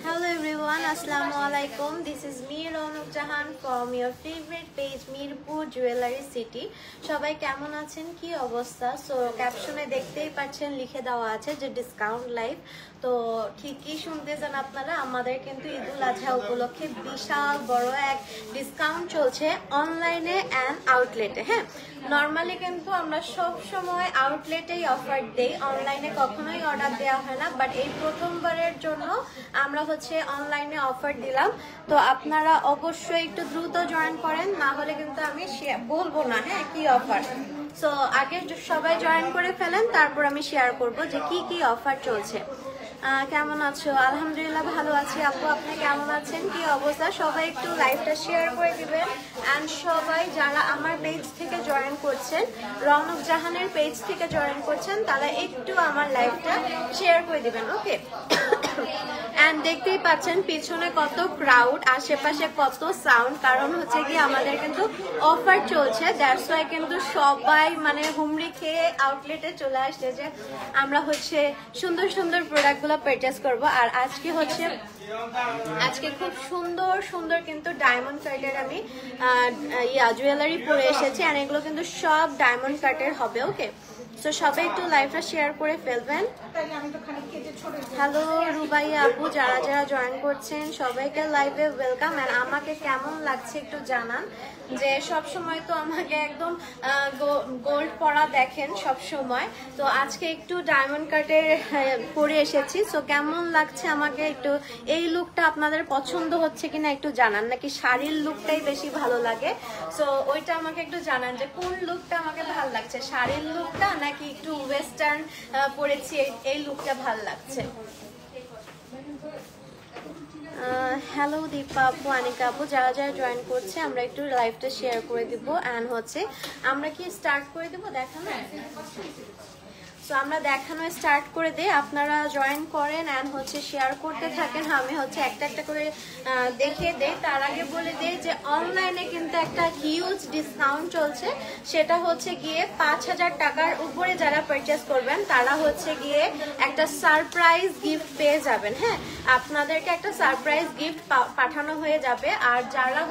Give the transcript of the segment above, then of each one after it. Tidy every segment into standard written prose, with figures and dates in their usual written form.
Hello everyone, Assalamualaikum. This is me Raunaq Jahan from your favorite page Mirpur Jewelry City. সবাই কেমন আছেন, কি অবস্থা? সো ক্যাপশনে দেখতেই পাচ্ছেন লিখে দেওয়া আছে যে ডিসকাউন্ট লাইভ। তো ঠিকই শুনতেছেন আপনারা, আমাদের কিন্তু ঈদুল আজহা উপলক্ষে বিশাল বড় এক ডিসকাউন্ট চলছে অনলাইনে অ্যান্ড আউটলেটে। হ্যাঁ, নর্মালি কিন্তু আমরা সব সময় আউটলেটেই অফার দেই, অনলাইনে কখনোই অর্ডার দেওয়া হয় না, বাট এই প্রথমবারের জন্য আমরা অনলাইনে অফার দিলাম। তো আপনারা অবশ্যই একটু দ্রুত জয়েন করেন, না হলে কিন্তু আমি বলবো না হ্যাঁ কি অফার। সো আগে সবাই জয়েন করে ফেলেন, তারপর আমি শেয়ার করব যে কি কি অফার চলছে। কেমন আছো? আলহামদুলিল্লাহ ভালো আছি। আপু আপনি কেমন আছেন, কি অবস্থা? সবাই একটু লাইভটা শেয়ার করে দিবেন। অ্যান্ড সবাই যারা আমার পেজ থেকে জয়েন করছেন, রৌনক জাহানের পেজ থেকে জয়েন করছেন, তারা একটু আমার লাইভটা শেয়ার করে দিবেন। ওকে, অ্যান্ড দেখতেই পাচ্ছেন পিছনে কত ক্রাউড, আশেপাশে কত সাউন্ড, কারণ হচ্ছে কি আমাদের কিন্তু অফার চলছে। দ্যাটস ওয়াই কিন্তু সবাই মানে হুমড়ি খেয়ে আউটলেটে চলে আসছে যে আমরা সুন্দর সুন্দর প্রোডাক্টগুলো পারচেস করব। আর আজকে খুব সুন্দর সুন্দর কিন্তু ডায়মন্ড কাটের আমি জুয়েলারি পরে এসেছি, আর এগুলো কিন্তু সব ডায়মন্ড কাটের হবে। ওকে, সো সবাই একটু লাইভটা শেয়ার করে ফেলবেন। হ্যালো রুবাইয়া আপু, যারা যারা জয়েন করছেন সবাইকে লাইভে ওয়েলকাম। আর আমাকে কেমন লাগছে একটু জানান, যে সব সময় তো আমাকে একদম গোল্ড পরা দেখেন সব সময়, তো আজকে একটু ডায়মন্ড কাটের পরে এসেছি। সো কেমন লাগছে আমাকে একটু, এই লুকটা আপনাদের পছন্দ হচ্ছে কিনা একটু জানান, নাকি শাড়ির লুকটাই বেশি ভালো লাগে? সো ওইটা আমাকে একটু জানান যে কোন লুকটা আমাকে ভালো লাগছে, শাড়ির লুকটা নাকি একটু ওয়েস্টার্ন পরেছি এই লুকটা ভালো লাগছে। হ্যালো দীপা আপু, আনিকা আপু, যারা যারা জয়েন করছে আমরা একটু লাইভটা শেয়ার করে দিব। অ্যান্ড আমরা কি স্টার্ট করে দেবো দেখানো? সো আমরা দেখানো স্টার্ট করে দিই, আপনারা জয়েন করেন অ্যান্ড শেয়ার করতে থাকেন। আমি একটা একটা করে দেখিয়ে দেই। তার আগে বলে দিই যে অনলাইনে কিন্তু একটা হিউজ ডিসকাউন্ট চলছে, সেটা গিয়ে 5,000 টাকার উপরে যারা পারচেস করবেন তারা গিয়ে একটা সারপ্রাইজ গিফট পেয়ে যাবেন। হ্যাঁ, আপনাদেরকে একটা সারপ্রাইজ গিফট পাঠানো হয়ে যাবে। আর যারা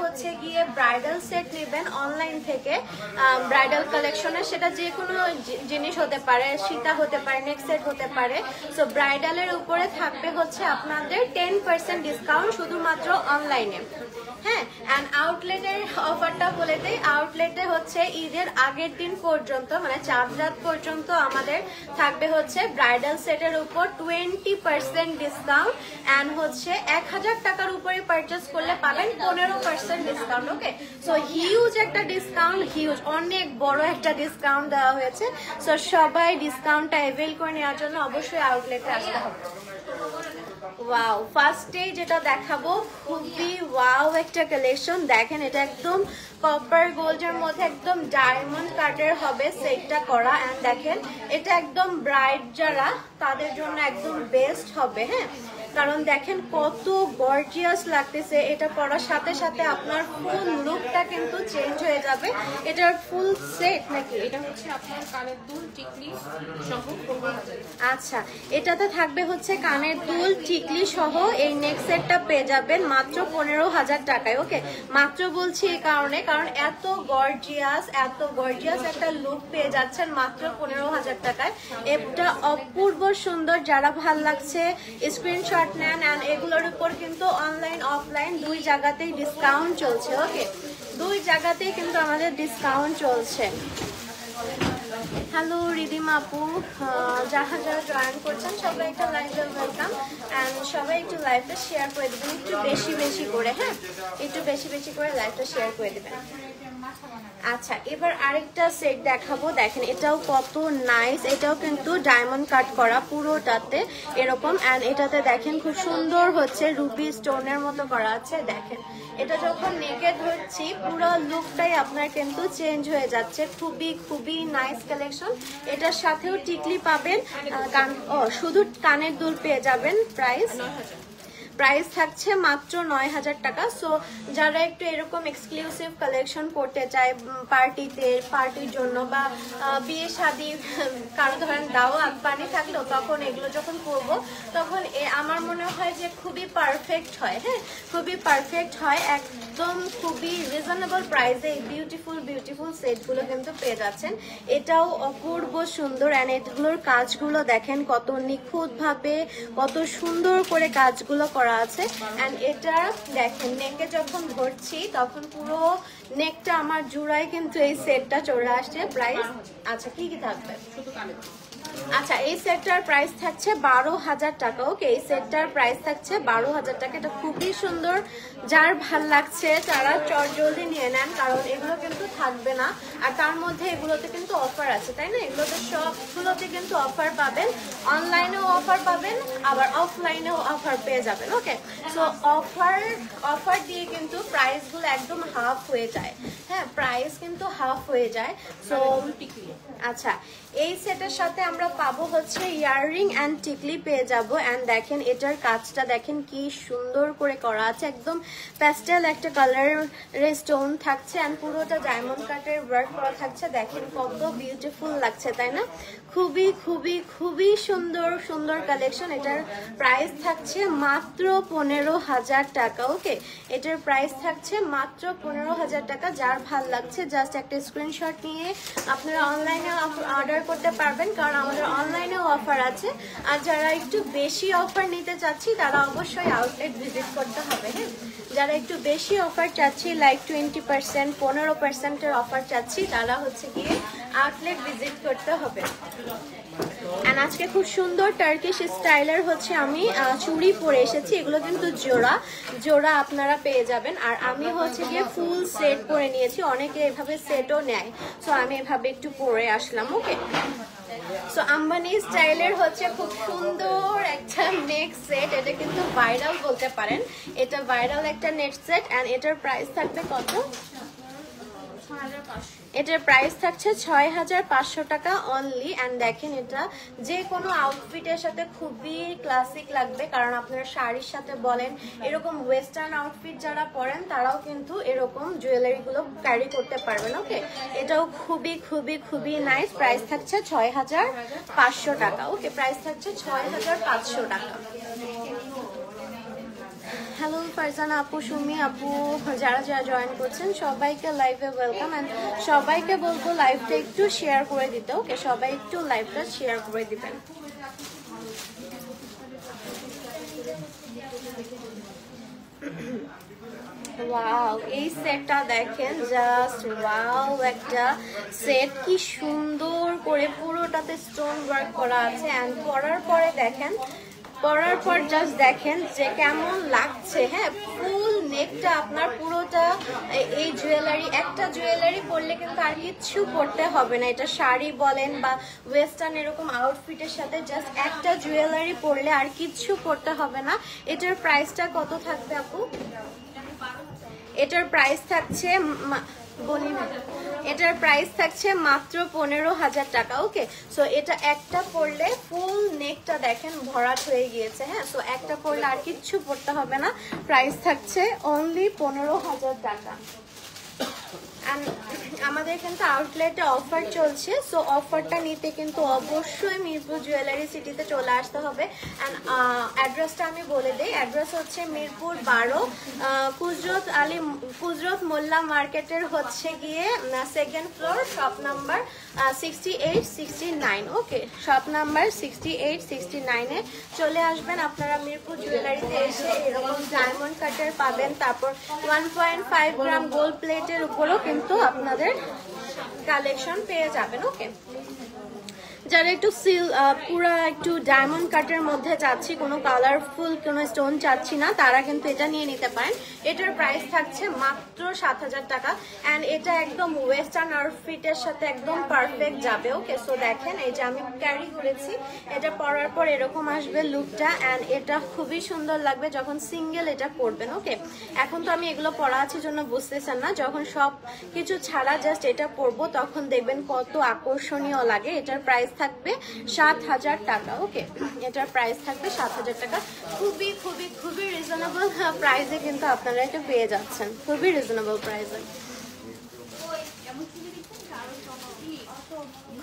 গিয়ে ব্রাইডাল সেট নেবেন অনলাইন থেকে, ব্রাইডাল কালেকশনে, সেটা যে কোনো জিনিস হতে পারে, হতে পারে, নেক্সট সেট হতে পারে। সো ব্রাইডালের উপরে থাকবে আপনাদের 10% ডিসকাউন্ট শুধুমাত্র অনলাইনে। হ্যাঁ, এন্ড আউটলেটের অফারটা বলে দেই। আউটলেটে ঈদের আগের দিন পর্যন্ত, মানে চাঁদ রাত পর্যন্ত আমাদের থাকবে ব্রাইডাল সেটের উপর 20% ডিসকাউন্ট, এন্ড 1,000 টাকার উপরে পারচেস করলে পাবেন 15% ডিসকাউন্ট। ওকে, সো হিউজ একটা ডিসকাউন্ট, হিউজ অনেক বড় একটা ডিসকাউন্ট দেওয়া হয়েছে। সো সবাই ডিসকাউন্টটা অ্যাভেল করে নেওয়ার জন্য অবশ্যই আউটলেটে আসতে হবে। ওয়াও, ফার্স্টে যেটা দেখাবো খুবই ওয়াও একটা কালেকশন। দেখেন, এটা একদম কপার গোল্ডের মধ্যে একদম ডায়মন্ড কাটের হবে সেটটা করা। এন্ড দেখেন, এটা একদম ব্রাইড যারা, তাদের জন্য একদম বেস্ট হবে। হ্যাঁ, কারণ দেখেন কত গর্জিয়াস লাগতেছে। এটা পরার সাথে সাথে আপনার ফুল লুকটা কিন্তু চেঞ্জ হয়ে যাবে। এটার ফুল সেট নাকি এটা আপনার কানের দুল টিকলি সহ। আচ্ছা, এটাতে থাকবে কানের দুল টিকলি সহ এই নেক সেটটা পেয়ে যাবেন মাত্র 15,000 টাকায়। ওকে, মাত্র বলছি এই কারণে, কারণ এত গর্জিয়াস একটা লুক পেয়ে যাচ্ছেন মাত্র 15,000 টাকায়। এটা অপূর্ব সুন্দর। যারা ভাল লাগছে স্ক্রিনশট নেন। এন্ড এগুলোর উপর কিন্তু অনলাইন অফলাইন দুই জায়গাতেই ডিসকাউন্ট চলছে। ওকে, দুই জায়গাতেই কিন্তু আমাদের ডিসকাউন্ট চলছে। হ্যালো রিদিমা আপু, যারা যারা জয়েন করছেন সবাই একটা লাইভে ওয়েলকাম। অ্যান্ড সবাই একটু লাইভটা শেয়ার করে দেবেন একটু বেশি বেশি করে। হ্যাঁ, একটু বেশি বেশি করে লাইভটা শেয়ার করে দেবেন। আচ্ছা, এবার আরেকটা সেট দেখাবো। দেখেন, এটাও কত নাইস। এটাও কিন্তু ডায়মন্ড কাট করা পুরোটাতে এরকম। অ্যান্ড এটাতে দেখেন খুব সুন্দর রুবি স্টোনের মতো করা আছে। দেখেন, এটা যখন নেকে ধরছি পুরো লুকটাই আপনার কিন্তু চেঞ্জ হয়ে যাচ্ছে। খুবই খুবই নাইস কালেকশন। এটার সাথেও টিকলি পাবেন, শুধু কানের দুল পেয়ে যাবেন। প্রাইস প্রাইস থাকছে মাত্র 9000 টাকা। সো যারা একটু এরকম এক্সক্লুসিভ কালেকশন করতে চায় পার্টির জন্য বা বিয়ে শাদী কারো ধরেন দাওয়াত পানি থাকলো, তখন এগুলো যখন পরবো তখন আমার মনে হয় যে খুবই পারফেক্ট হয়। হ্যাঁ, খুবই পারফেক্ট হয়, একদম খুবই রিজনেবল প্রাইসে এই বিউটিফুল সেটগুলো কিন্তু পেয়ে যাচ্ছেন। এটাও অপূর্ব সুন্দর অ্যান্ড এগুলোর কাজগুলো দেখেন কত নিখুঁতভাবে, কত সুন্দর করে কাজগুলো করা আছে। অ্যান্ড এটা দেখেন নেকে যখন ধরছি তখন পুরো নেকটা আমার জুড়ায় কিন্তু এই সেটটা চলে আসছে। প্রাইস আচ্ছা কি কি থাকবে? আচ্ছা, এই সেটটার প্রাইস থাকছে 12000 টাকা। ওকে, এই সেটটার প্রাইস থাকছে 12000 টাকা। এটা খুবই সুন্দর, যার ভাল লাগছে তারা জলদি নিয়ে নেন, কারণ এগুলো কিন্তু থাকবে না। আর তার মধ্যে এগুলোতে কিন্তু অফার আছে, তাই না? এগুলোতে সবগুলোতে কিন্তু অফার পাবেন, অনলাইনেও অফার পাবেন, আবার অফলাইনেও অফার পেয়ে যাবেন। ওকে, সো অফার দিয়ে কিন্তু প্রাইসগুলো একদম হাফ হয়ে যায়। হ্যাঁ, প্রাইস কিন্তু হাফ হয়ে যায়। সো আচ্ছা, এই সেটের সাথে আমরা পাবো হচ্ছে ইয়াররিং অ্যান্ড টিকলি পেয়ে যাব। অ্যান্ড দেখেন এটার কাজটা দেখেন কি সুন্দর করে করা আছে, একদম প্যাস্টেল একটা কালারের স্টোন থাকছে অ্যান্ড পুরোটা ডায়মন্ড কাটের ওয়ার্ক করা থাকছে। দেখেন কত বিউটিফুল লাগছে, তাই না? খুবই খুবই খুবই সুন্দর কালেকশন। এটার প্রাইস থাকছে মাত্র 15000 টাকা। ওকে, এটার প্রাইস থাকছে মাত্র 15000 টাকা। যার ভাল লাগছে জাস্ট একটা স্ক্রিনশট নিয়ে আপনারা অনলাইনে অর্ডার করতে পারবেন, কারণ আমাদের অনলাইনেও অফার আছে। আর যারা একটু বেশি অফার নিতে চাচ্ছি তারা অবশ্যই আউটলেট ভিজিট করতে হবে। হ্যাঁ, যারা একটু বেশি অফার চাচ্ছি লাইক 20%, 15%-এর অফার চাচ্ছি, তারা হচ্ছে গিয়ে আউটলেট ভিজিট করতে হবে। এন্ড আজকে খুব সুন্দর টার্কিশ স্টাইলের হচ্ছে আমি চুড়ি পরে এসেছি। এগুলো কিন্তু জোড়া আপনারা পেয়ে যাবেন। আর আমি হচ্ছে গিয়ে ফুল সেট পরে নিয়েছি, অনেকে এভাবে সেটও নেয়, সো আমি এভাবে একটু পরে আসলাম। ওকে, সো আম্বানি স্টাইলের হচ্ছে খুব সুন্দর একটা নেক সেট। এটা কিন্তু ভাইরাল বলতে পারেন, এটা ভাইরাল একটা নেক সেট। এন্ড এটার প্রাইস থাকবে কত? এটার প্রাইস থাকছে 6500 টাকা অনলি। অ্যান্ড দেখেন এটা যে কোনো আউটফিটের সাথে খুবই ক্লাসিক লাগবে, কারণ আপনারা শাড়ির সাথে বলেন, এরকম ওয়েস্টার্ন আউটফিট যারা পরেন তারাও কিন্তু এরকম জুয়েলারিগুলো ক্যারি করতে পারবেন। ওকে, এটাও খুবই নাইস। প্রাইস থাকছে 6500 টাকা। ওকে, প্রাইস থাকছে 6500 টাকা। হ্যালো ফারজানা আপু, সুমি আপু, যারা জয়েন করছেন সবাইকে লাইভে ওয়েলকাম। এন্ড সবাইকে বলবো লাইভটা একটু শেয়ার করে দিতে। ওকে, সবাই একটু লাইভটা শেয়ার করে দিবেন। ওয়াও, এই সেটটা দেখেন, জাস্ট ওয়াও একটা সেট, কি সুন্দর করে পুরোটাতে স্টোন ওয়ার্ক করা আছে। এন্ড পরার পরে দেখেন, পরার পর জাস্ট দেখেন যে কেমন লাগছে। হ্যাঁ, ফুল নেকটা আপনার পুরোটা এই জুয়েলারি, একটা জুয়েলারি পরলে কিন্তু আর কিচ্ছু পরতে হবে না। এটা শাড়ি বলেন বা ওয়েস্টার্ন এরকম আউটফিটের সাথে জাস্ট একটা জুয়েলারি পরলে আর কিচ্ছু পরতে হবে না। এটার প্রাইসটা কত থাকবে আপু? এটার প্রাইস থাকছে এটার প্রাইস থাকছে মাত্র 15000 টাকা। ওকে, সো এটা একটা পরলে ফুল নেকটা দেখেন ভরাট হয়ে গিয়েছে। হ্যাঁ, সো একটা পরলে আর কিচ্ছু পরতে হবে না। প্রাইস থাকছে অনলি 15000 টাকা। আমাদের কিন্তু আউটলেটে অফার চলছে, সো অফারটা নিতে কিন্তু অবশ্যই মিরপুর জুয়েলারি সিটিতে চলে আসতে হবে। অ্যান্ড অ্যাড্রেসটা আমি বলে দিই, অ্যাড্রেস হচ্ছে মিরপুর 12, কুজরত মোল্লা মার্কেটের হচ্ছে গিয়ে 2nd ফ্লোর, শপ নাম্বার 6869। ওকে, শপ নাম্বার 6869-এ চলে আসবেন আপনারা। মিরপুর জুয়েলারিতে এসে এরকম ডায়মন্ড কাটার পাবেন, তারপর 1.5 গ্রাম গোল্ড প্লেটের উপরও কিন্তু আপনাদের কালেকশন পেয়ে যাবেন। ওকে, যারা একটু পুরো একটু ডায়মন্ড কাটের মধ্যে চাচ্ছি, কোনো কালারফুল কোনো স্টোন চাচ্ছি না, তারা কিন্তু এটা নিয়ে নিতে পারেন। এটার প্রাইস থাকছে মাত্র 7000 টাকা। অ্যান্ড এটা একদম ওয়েস্টার্ন আউটফিটের সাথে একদম পারফেক্ট যাবে। ওকে, সো দেখেন এই যে আমি ক্যারি করেছি, এটা পরার পর এরকম আসবে লুকটা। অ্যান্ড এটা খুবই সুন্দর লাগবে যখন সিঙ্গেল এটা পরবেন। ওকে, এখন তো আমি এগুলো পরা আছি জন্য বুঝতেছেন না, যখন সব কিছু ছাড়া জাস্ট এটা পরবো তখন দেখবেন কত আকর্ষণীয় লাগে। এটার প্রাইস থাকবে 7000 টাকা। ওকে, এটার প্রাইস থাকবে 7000 টাকা। খুবই খুবই খুবই রিজনেবল প্রাইসে কিন্তু আপনারা এটা পেয়ে যাচ্ছেন, খুবই রিজনেবল প্রাইসে।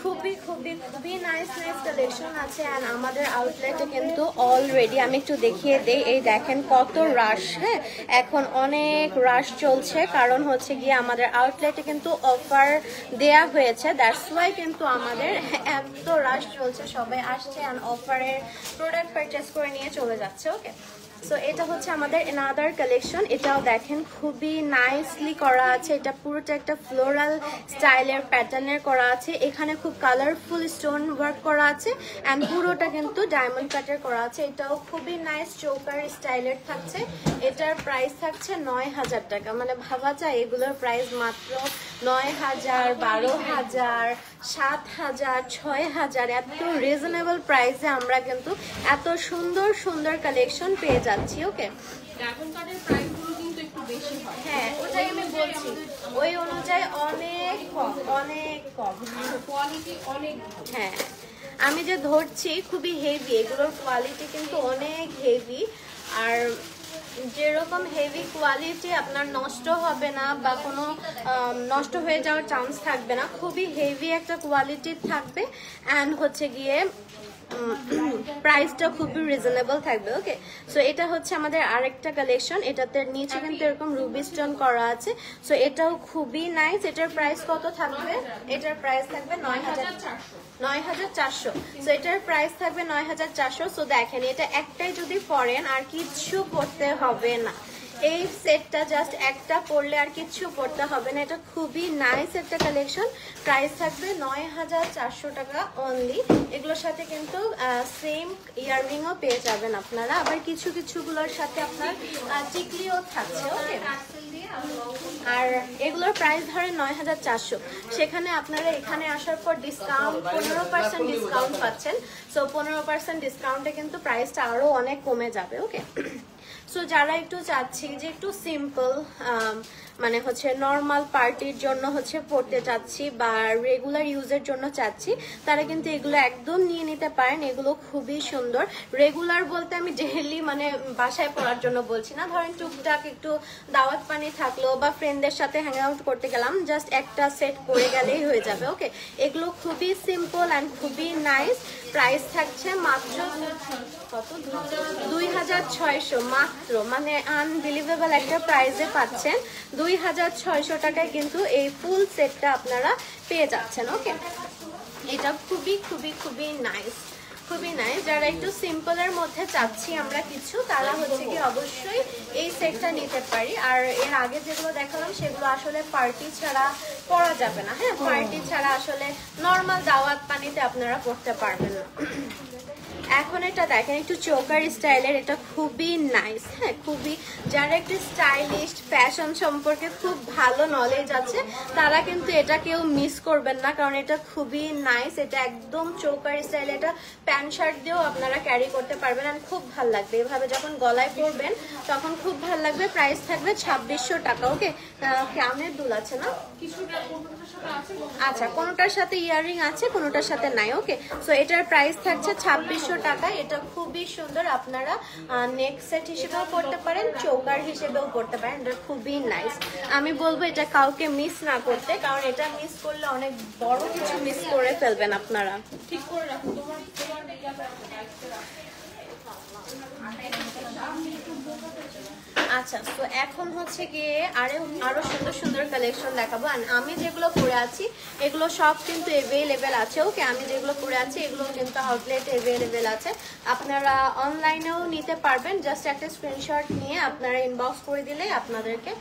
খুবই খুবই খুবই নাইস নাইস কালেকশন আছে। অ্যান্ড আমাদের আউটলেটে কিন্তু অলরেডি আমি একটু দেখিয়ে দেই, এই দেখেন কত রাশ। হ্যাঁ, এখন অনেক রাশ চলছে, কারণ হচ্ছে গিয়ে আমাদের আউটলেটে কিন্তু অফার দেয়া হয়েছে, দ্যাটস ওয়াই কিন্তু আমাদের এত রাশ চলছে। সবাই আসছে অ্যান্ড অফারের প্রোডাক্ট পারচেস করে নিয়ে চলে যাচ্ছে। ওকে, সো এটা হচ্ছে আমাদের এনাদার কালেকশন। এটাও দেখেন খুবই নাইসলি করা আছে, এটা পুরোটা একটা ফ্লোরাল স্টাইলের প্যাটার্নের করা আছে। এখানে খুব কালারফুল স্টোন ওয়ার্ক করা আছে অ্যান্ড পুরোটা কিন্তু ডায়মন্ড কাটের করা আছে। এটাও খুবই নাইস চৌকার স্টাইলের থাকছে। এটার প্রাইস থাকছে 9000 টাকা। মানে ভাবা যায় এগুলোর প্রাইস মাত্র 9000, 12000, 7000, 6000, এত রিজনেবল প্রাইসে আমরা কিন্তু এত সুন্দর সুন্দর কালেকশন পেয়ে যাচ্ছি। ওকে, ডায়মন্ড কাটের প্রাইসগুলো কিন্তু একটু বেশি হয়। হ্যাঁ, ওটাই আমি বলছি, ওই অনুযায়ী অনেক কম, অনেক কম, কোয়ালিটি অনেক। হ্যাঁ, আমি যে ধরছি খুবই হেভি, এগুলোর কোয়ালিটি কিন্তু অনেক হেভি। আর যেরকম হেভি কোয়ালিটি আপনার নষ্ট হবে না বা কোনো নষ্ট হয়ে যাওয়ার চান্স থাকবে না, খুবই হেভি একটা কোয়ালিটির থাকবে অ্যান্ড হচ্ছে গিয়ে প্রাইসটা খুবই রিজনেবল থাকবে। ওকে, সো এটা হচ্ছে আমাদের আরেকটা কালেকশন। এটাতে নিচে কিন্তু এরকম রুবি স্টোন করা আছে। সো এটাও খুবই নাইস। এটার প্রাইস কত থাকবে? এটার প্রাইস থাকবে 9400। সো এটার প্রাইস থাকবে 9400। সো দেখেন, এটা একটাই যদি পরেন আর কিচ্ছু পড়তে হবে না, এই সেটটা জাস্ট একটা পরলে আর কিচ্ছু পড়তে হবে না। এটা খুবই নাইস একটা কালেকশন। প্রাইস থাকবে 9400 টাকা অনলি। এগুলোর সাথে কিন্তু সেম ইয়াররিংও পেয়ে যাবেন আপনারা, আবার কিছু কিছুগুলোর সাথে আপনার টিকলিও থাকছে। ওকে, আর এগুলোর প্রাইস ধরেন 9400, সেখানে আপনারা এখানে আসার পর ডিসকাউন্ট 15% ডিসকাউন্ট পাচ্ছেন। সো 15% ডিসকাউন্টে কিন্তু প্রাইসটা আরো অনেক কমে যাবে। ওকে, সো যারা একটু চাচ্ছি যে একটু সিম্পল মানে হচ্ছে নর্মাল পার্টির জন্য হচ্ছে পড়তে চাচ্ছি বা রেগুলার ইউজের জন্য চাচ্ছি, তারা কিন্তু এগুলো একদম নিয়ে নিতে পারেন। এগুলো খুবই সুন্দর। রেগুলার বলতে আমি ডেইলি মানে বাসায় পড়ার জন্য বলছি না, ধরেন টুকটাক একটু দাওয়াত পানি থাকলো বা ফ্রেন্ডদের সাথে হ্যাং আউট করতে গেলাম, জাস্ট একটা সেট পরে গেলেই হয়ে যাবে। ওকে, এগুলো খুবই সিম্পল অ্যান্ড খুবই নাইস। প্রাইস থাকছে মাত্র কত, 2600 মাত্র। মানে আনবিলিভেবল একটা প্রাইসে পাচ্ছেন। 2600 টাকায় কিন্তু এই ফুল সেটটা আপনারা পেয়ে যাচ্ছেন। ওকে, এটা খুবই খুবই খুবই নাইস, খুবই নাইস। যারা একটু সিম্পলের মধ্যে চাচ্ছি আমরা কিছু, তারা হচ্ছে কি অবশ্যই এই সেটটা নিতে পারি। আর এর আগে যেগুলো দেখালাম সেগুলো আসলে পার্টি ছাড়া পরা যাবে না। হ্যাঁ, পার্টি ছাড়া আসলে নর্মাল দাওয়াত পানিতে আপনারা পড়তে পারবেন না। এখন এটা দেখেন একটু চোকার স্টাইলের, এটা খুবই নাইস। হ্যাঁ, খুবই, যারা একটু স্টাইলিশ ফ্যাশন সম্পর্কে খুব ভালো নলেজ আছে তারা কিন্তু এটা কেউ মিস করবেন না, কারণ এটা খুবই নাইস। এটা একদম চোকার স্টাইল, এটা প্যান্ট শার্ট দিয়েও আপনারা ক্যারি করতে পারবেন আর খুব ভালো লাগবে। এভাবে যখন গলায় পরবেন তখন খুব ভালো লাগবে। প্রাইস থাকবে 2600 টাকা। ওকে, কানের দুল আছে না? আচ্ছা, কোনোটার সাথে ইয়াররিং আছে, কোনোটার সাথে নাই। ওকে, সো এটার প্রাইস থাকছে 2600 টাকা। এটা খুবই সুন্দর, আপনারা নেক সেট হিসেবেও পড়তে পারেন, চৌকার হিসেবেও পড়তে পারেন। এটা খুবই নাইস। আমি বলবো এটা কাউকে মিস না করতে, কারণ এটা মিস করলে অনেক বড় কিছু মিস করে ফেলবেন আপনারা। ঠিক করে রাখো তোমার। আচ্ছা, তো এখন হচ্ছে গিয়ে আরো সুন্দর সুন্দর কালেকশন দেখাবো। আমি যেগুলো পরে আছি এগুলো সব কিন্তু অ্যাভেলেবেল আছে। ওকে, আমি যেগুলো পরে আছি এগুলো কিন্তু আউটলেট অ্যাভেলেবেল আছে, আপনারা অনলাইনেও নিতে পারবেন। জাস্ট একটা স্ক্রিনশট নিয়ে আপনারা ইনবক্স করে দিলে আপনাদেরকে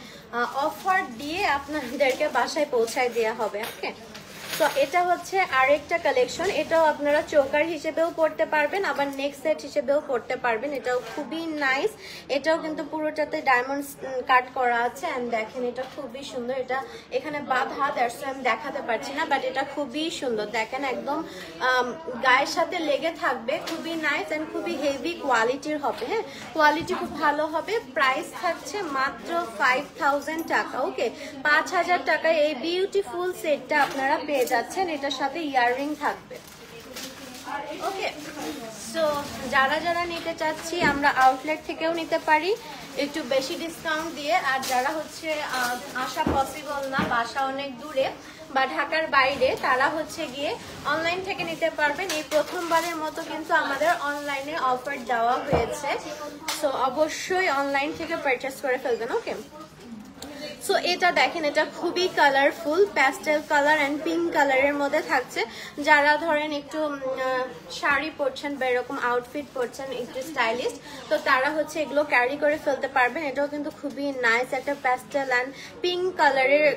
অফার দিয়ে আপনাদেরকে বাসায় পৌঁছায় দেওয়া হবে। ওকে, তো এটা হচ্ছে আরেকটা কালেকশন। এটাও আপনারা চোকার হিসেবেও পড়তে পারবেন, আবার নেক সেট হিসেবেও পড়তে পারবেন। এটাও খুবই নাইস। এটাও কিন্তু পুরোটাতে ডায়মন্ড কাট করা আছে এন্ড দেখেন এটা খুবই সুন্দর। এটা এখানে বাঁধা, দ্যাটস আমি দেখাতে পারছি না, বাট এটা খুবই সুন্দর। দেখেন একদম গায়ের সাথে লেগে থাকবে, খুবই নাইস এন্ড খুবই হেভি কোয়ালিটির হবে। হ্যাঁ, কোয়ালিটি খুব ভালো হবে। প্রাইস থাকছে মাত্র 5000 টাকা। ওকে, 5000 টাকায় এই বিউটিফুল সেটটা আপনারা পেয়ে যাচ্ছেন। এটার সাথে ইয়াররিং থাকবে। ওকে, সো যারা যারা নিতে চাচ্ছি আমরা আউটলেট থেকেও নিতে পারি একটু বেশি ডিসকাউন্ট দিয়ে, আর যারা হচ্ছে আসা পসিবল না, বাসা অনেক দূরে বা ঢাকার বাইরে, তারা হচ্ছে গিয়ে অনলাইন থেকে নিতে পারবেন। এই প্রথমবারের মতো কিন্তু আমাদের অনলাইনে অফার দেওয়া হয়েছে, সো অবশ্যই অনলাইন থেকে পারচেস করে ফেলবেন। ওকে, সো এটা দেখেন, এটা খুবই colourful, pastel colour and pink কালারের মধ্যে থাকছে। যারা ধরেন একটু শাড়ি পরছেন বা এরকম আউটফিট পরছেন একটু স্টাইলিশ, তো তারা হচ্ছে এগুলো ক্যারি করে ফেলতে পারবেন। এটাও কিন্তু খুবই নাইস একটা প্যাস্টেল অ্যান্ড পিঙ্ক কালারের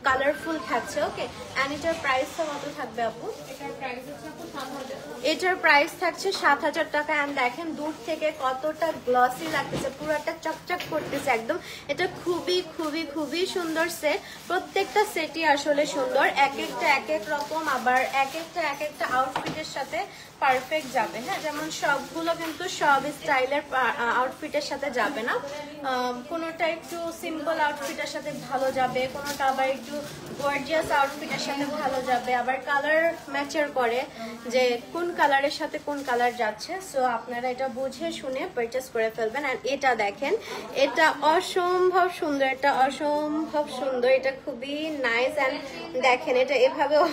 কালারফুল থাকছে। ওকে, অ্যান্ড এটার প্রাইসটা কত থাকবে আপু? এটার প্রাইস থাকছে 7,000 টাকা। অ্যান্ড দেখেন দূর থেকে কতটা গ্লসি লাগতেছে, পুরোটা চকচক করতেছে একদম। এটা খুবই খুবই খুবই সুন্দর সেট, প্রত্যেকটা সেটই আসলে সুন্দর, এক একটা এক এক রকম, আবার এক একটা আউটফিটের সাথে পারফেক্ট যাবে। হ্যাঁ, যেমন সবগুলো কিন্তু সব স্টাইলের আউটফিটের সাথে যাবে না, কোনোটা একটু সিম্পল আউটফিটের সাথে ভালো যাবে, কোনোটা আবার একটু গর্জিয়াস আউটফিটের সাথে ভালো যাবে, আবার কালার ম্যাচার করে যে কোন কালারের সাথে কোন কালার যাচ্ছে। সো আপনারা এটা বুঝে শুনে পারচেস করে ফেলবেন। আর এটা দেখেন, এটা অসম্ভব সুন্দর, এটা অসম্ভব সুন্দর, এটা খুবই নাইস। অ্যান্ড দেখেন এটা এভাবেও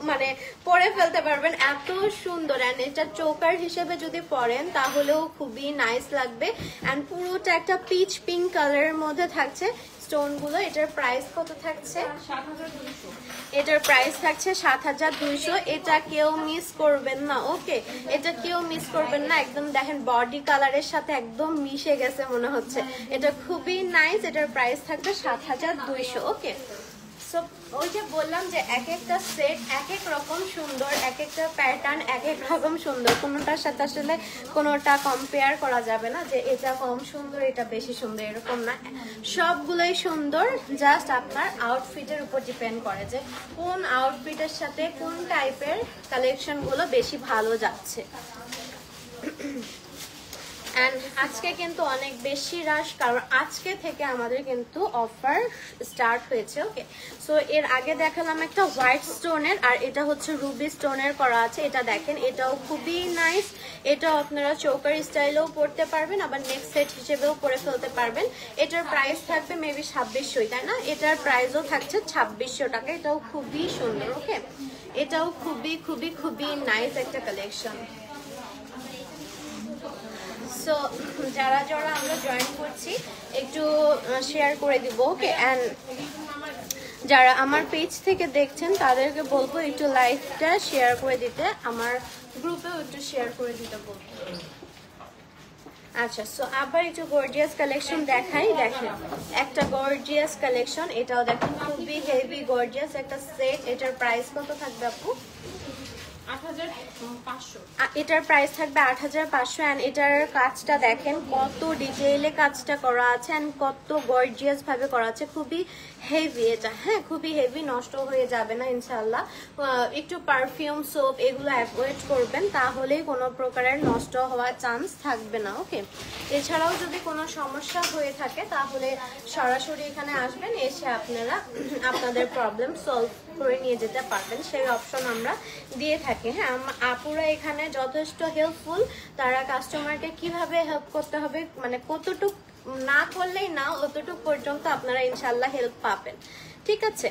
মানে পরে ফেলতে পারবেন, এত সুন্দর। অ্যান্ড এটা চোকার হিসেবে যদি পরেন তাহলেও খুবই নাইস লাগবে। অ্যান্ড পুরোটা একটা পিচ পিঙ্ক কালারের মধ্যে থাকছে স্টোনগুলো। এটার প্রাইস কত থাকছে? 7,200। এটার প্রাইস থাকছে 7,200। এটা কেউ মিস করবেন না। ওকে, এটা কেউ মিস করবেন না, একদম দেখেন বডি কালারের সাথে একদম মিশে গেছে মনে হচ্ছে। এটা খুবই নাইস, এটার প্রাইস থাকবে 7,200। ওকে, সো ওই যে বললাম যে এক একটা সেট এক এক রকম সুন্দর, এক একটা প্যাটার্ন এক এক রকম সুন্দর, কোনোটার সাথে আসলে কোনোটা কম্পেয়ার করা যাবে না যে এটা কম সুন্দর এটা বেশি সুন্দর, এরকম না, সবগুলোই সুন্দর। জাস্ট আপনার আউটফিটের উপর ডিপেন্ড করে যে কোন আউটফিটের সাথে কোন টাইপের কালেকশনগুলো বেশি ভালো যাচ্ছে। অ্যান্ড আজকে কিন্তু অনেক বেশি রাশ, কারণ আজকে থেকে আমাদের কিন্তু অফার স্টার্ট হয়েছে। ওকে, সো এর আগে দেখালাম একটা হোয়াইট স্টোনের, আর এটা হচ্ছে রুবি স্টোনের করা আছে। এটা দেখেন, এটাও খুবই নাইস, এটাও আপনারা চৌকার স্টাইলেও পরতে পারবেন, আবার নেক্সট সেট হিসেবেও পরে ফেলতে পারবেন। এটার প্রাইস থাকবে মেবি 2600, তাই না? এটার প্রাইসও থাকছে 2600 টাকা। এটাও খুবই সুন্দর। ওকে, এটাও খুবই খুবই খুবই নাইস একটা কালেকশন। সো যারা যারা আমরা জয়েন করছি একটু শেয়ার করে দিব। ওকে, অ্যান্ড যারা আমার পেজ থেকে দেখছেন তাদেরকে বলবো একটু লাইভটা শেয়ার করে দিতে, আমার গ্রুপেও একটু শেয়ার করে দিতে বলবো। আচ্ছা, সো আবার একটু গর্জিয়াস কালেকশন দেখাই। দেখেন একটা গর্জিয়াস কালেকশন, এটাও দেখেন খুবই হেভি গর্জিয়াস একটা সেট। এটার প্রাইস কত থাকবে আপু? 8,500। এটার প্রাইস থাকবে 8,500। অ্যান্ড এটার কাজটা দেখেন কত ডিটেইলে কাজটা করা আছে, অ্যান্ড কত গর্জিয়াস ভাবে করা আছে, খুবই হেভি এটা। হ্যাঁ, খুবই হেভি, নষ্ট হয়ে যাবে না ইনশাল্লাহ। একটু পারফিউম সোপ এগুলো অ্যাভয়েড করবেন, তাহলেই কোনো প্রকারের নষ্ট হওয়ার চান্স থাকবে না। ওকে, এছাড়াও যদি কোনো সমস্যা হয়ে থাকে তাহলে সরাসরি এখানে আসবেন, এসে আপনারা আপনাদের প্রবলেম সলভ করে নিয়ে যেতে পারবেন, সেই অপশন আমরা দিয়ে থাকি। হ্যাঁ, আপুরা এখানে যথেষ্ট হেল্পফুল, তারা কাস্টমারকে কিভাবে হেল্প করতে হবে মানে কতটুক না করলেই না, অতটুক পর্যন্ত আপনারা ইনশাল্লাহ হেল্প পাবেন। ঠিক আছে,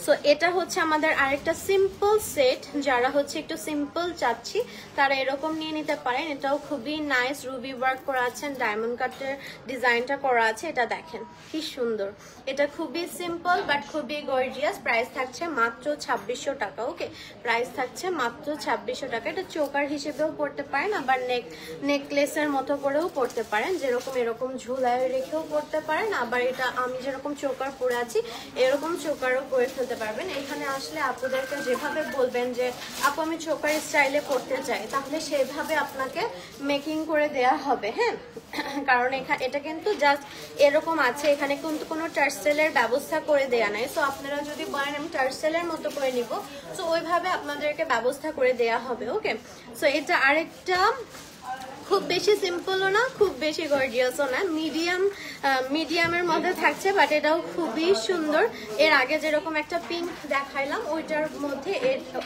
সো এটা হচ্ছে আমাদের আরেকটা সিম্পল সেট। যারা হচ্ছে একটু সিম্পল চাচ্ছি তারা এরকম নিয়ে নিতে পারেন। এটাও খুবই নাইস, রুবি ওয়ার্ক করা আছে, ডায়মন্ড কাটের ডিজাইনটা করা আছে। এটা দেখেন কি সুন্দর, এটা খুবই সিম্পল বাট খুবই গর্জিয়াস। প্রাইস থাকছে মাত্র 2600 টাকা। ওকে, প্রাইস থাকছে মাত্র 2600 টাকা। এটা চোকার হিসেবেও পড়তে পারেন, আবার নেকলেসের মতো করেও পড়তে পারেন, যেরকম এরকম ঝুলায় রেখেও পড়তে পারেন, আবার এটা আমি যেরকম চোকার পরে আছি এরকম চোকারও করে ফেলতে পারবেন। এখানে আসলে আপনাদেরকে যেভাবে বলবেন যে আপু আমি চোকার স্টাইলে পড়তে চাই, তাহলে সেভাবে আপনাকে মেকিং করে দেয়া হবে। হ্যাঁ, কারণ এটা কিন্তু জাস্ট এরকম আছে, এখানে কিন্তু কোনো টার্সেলের ব্যবস্থা করে দেয়া নাই। সো আপনারা যদি বলেন আমি টার্সেলের মতো করে নিব, সো ওইভাবে আপনাদেরকে ব্যবস্থা করে দেয়া হবে। ওকে, সো এটা আরেকটা খুব বেশি সিম্পলও না, খুব বেশি গর্জিয়াসও না, মিডিয়ামের মধ্যে থাকছে, বাট এটাও খুবই সুন্দর। এর আগে যেরকম একটা পিঙ্ক দেখাইলাম ওইটার মধ্যে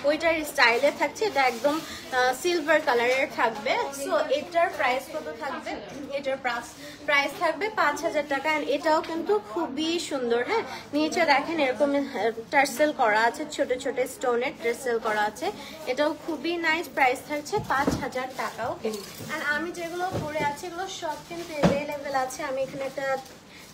ওইটার স্টাইলে থাকছে, এটা একদম সিলভার কালারের থাকবে। সো এটার প্রাইস কত থাকবে? এটার প্রাইস থাকবে 5000 টাকা। এটাও কিন্তু খুবই সুন্দর। হ্যাঁ, নিচে দেখেন এরকম টার্সেল করা আছে, ছোট ছোট স্টোনের টার্সেল করা আছে, এটাও খুবই নাইস। প্রাইস থাকছে 5000 টাকা। ওকে, আর আমি যেগুলো পরে আছি এগুলো সব কিন্তু অ্যাভেলেবেল আছে। আমি এখানে একটা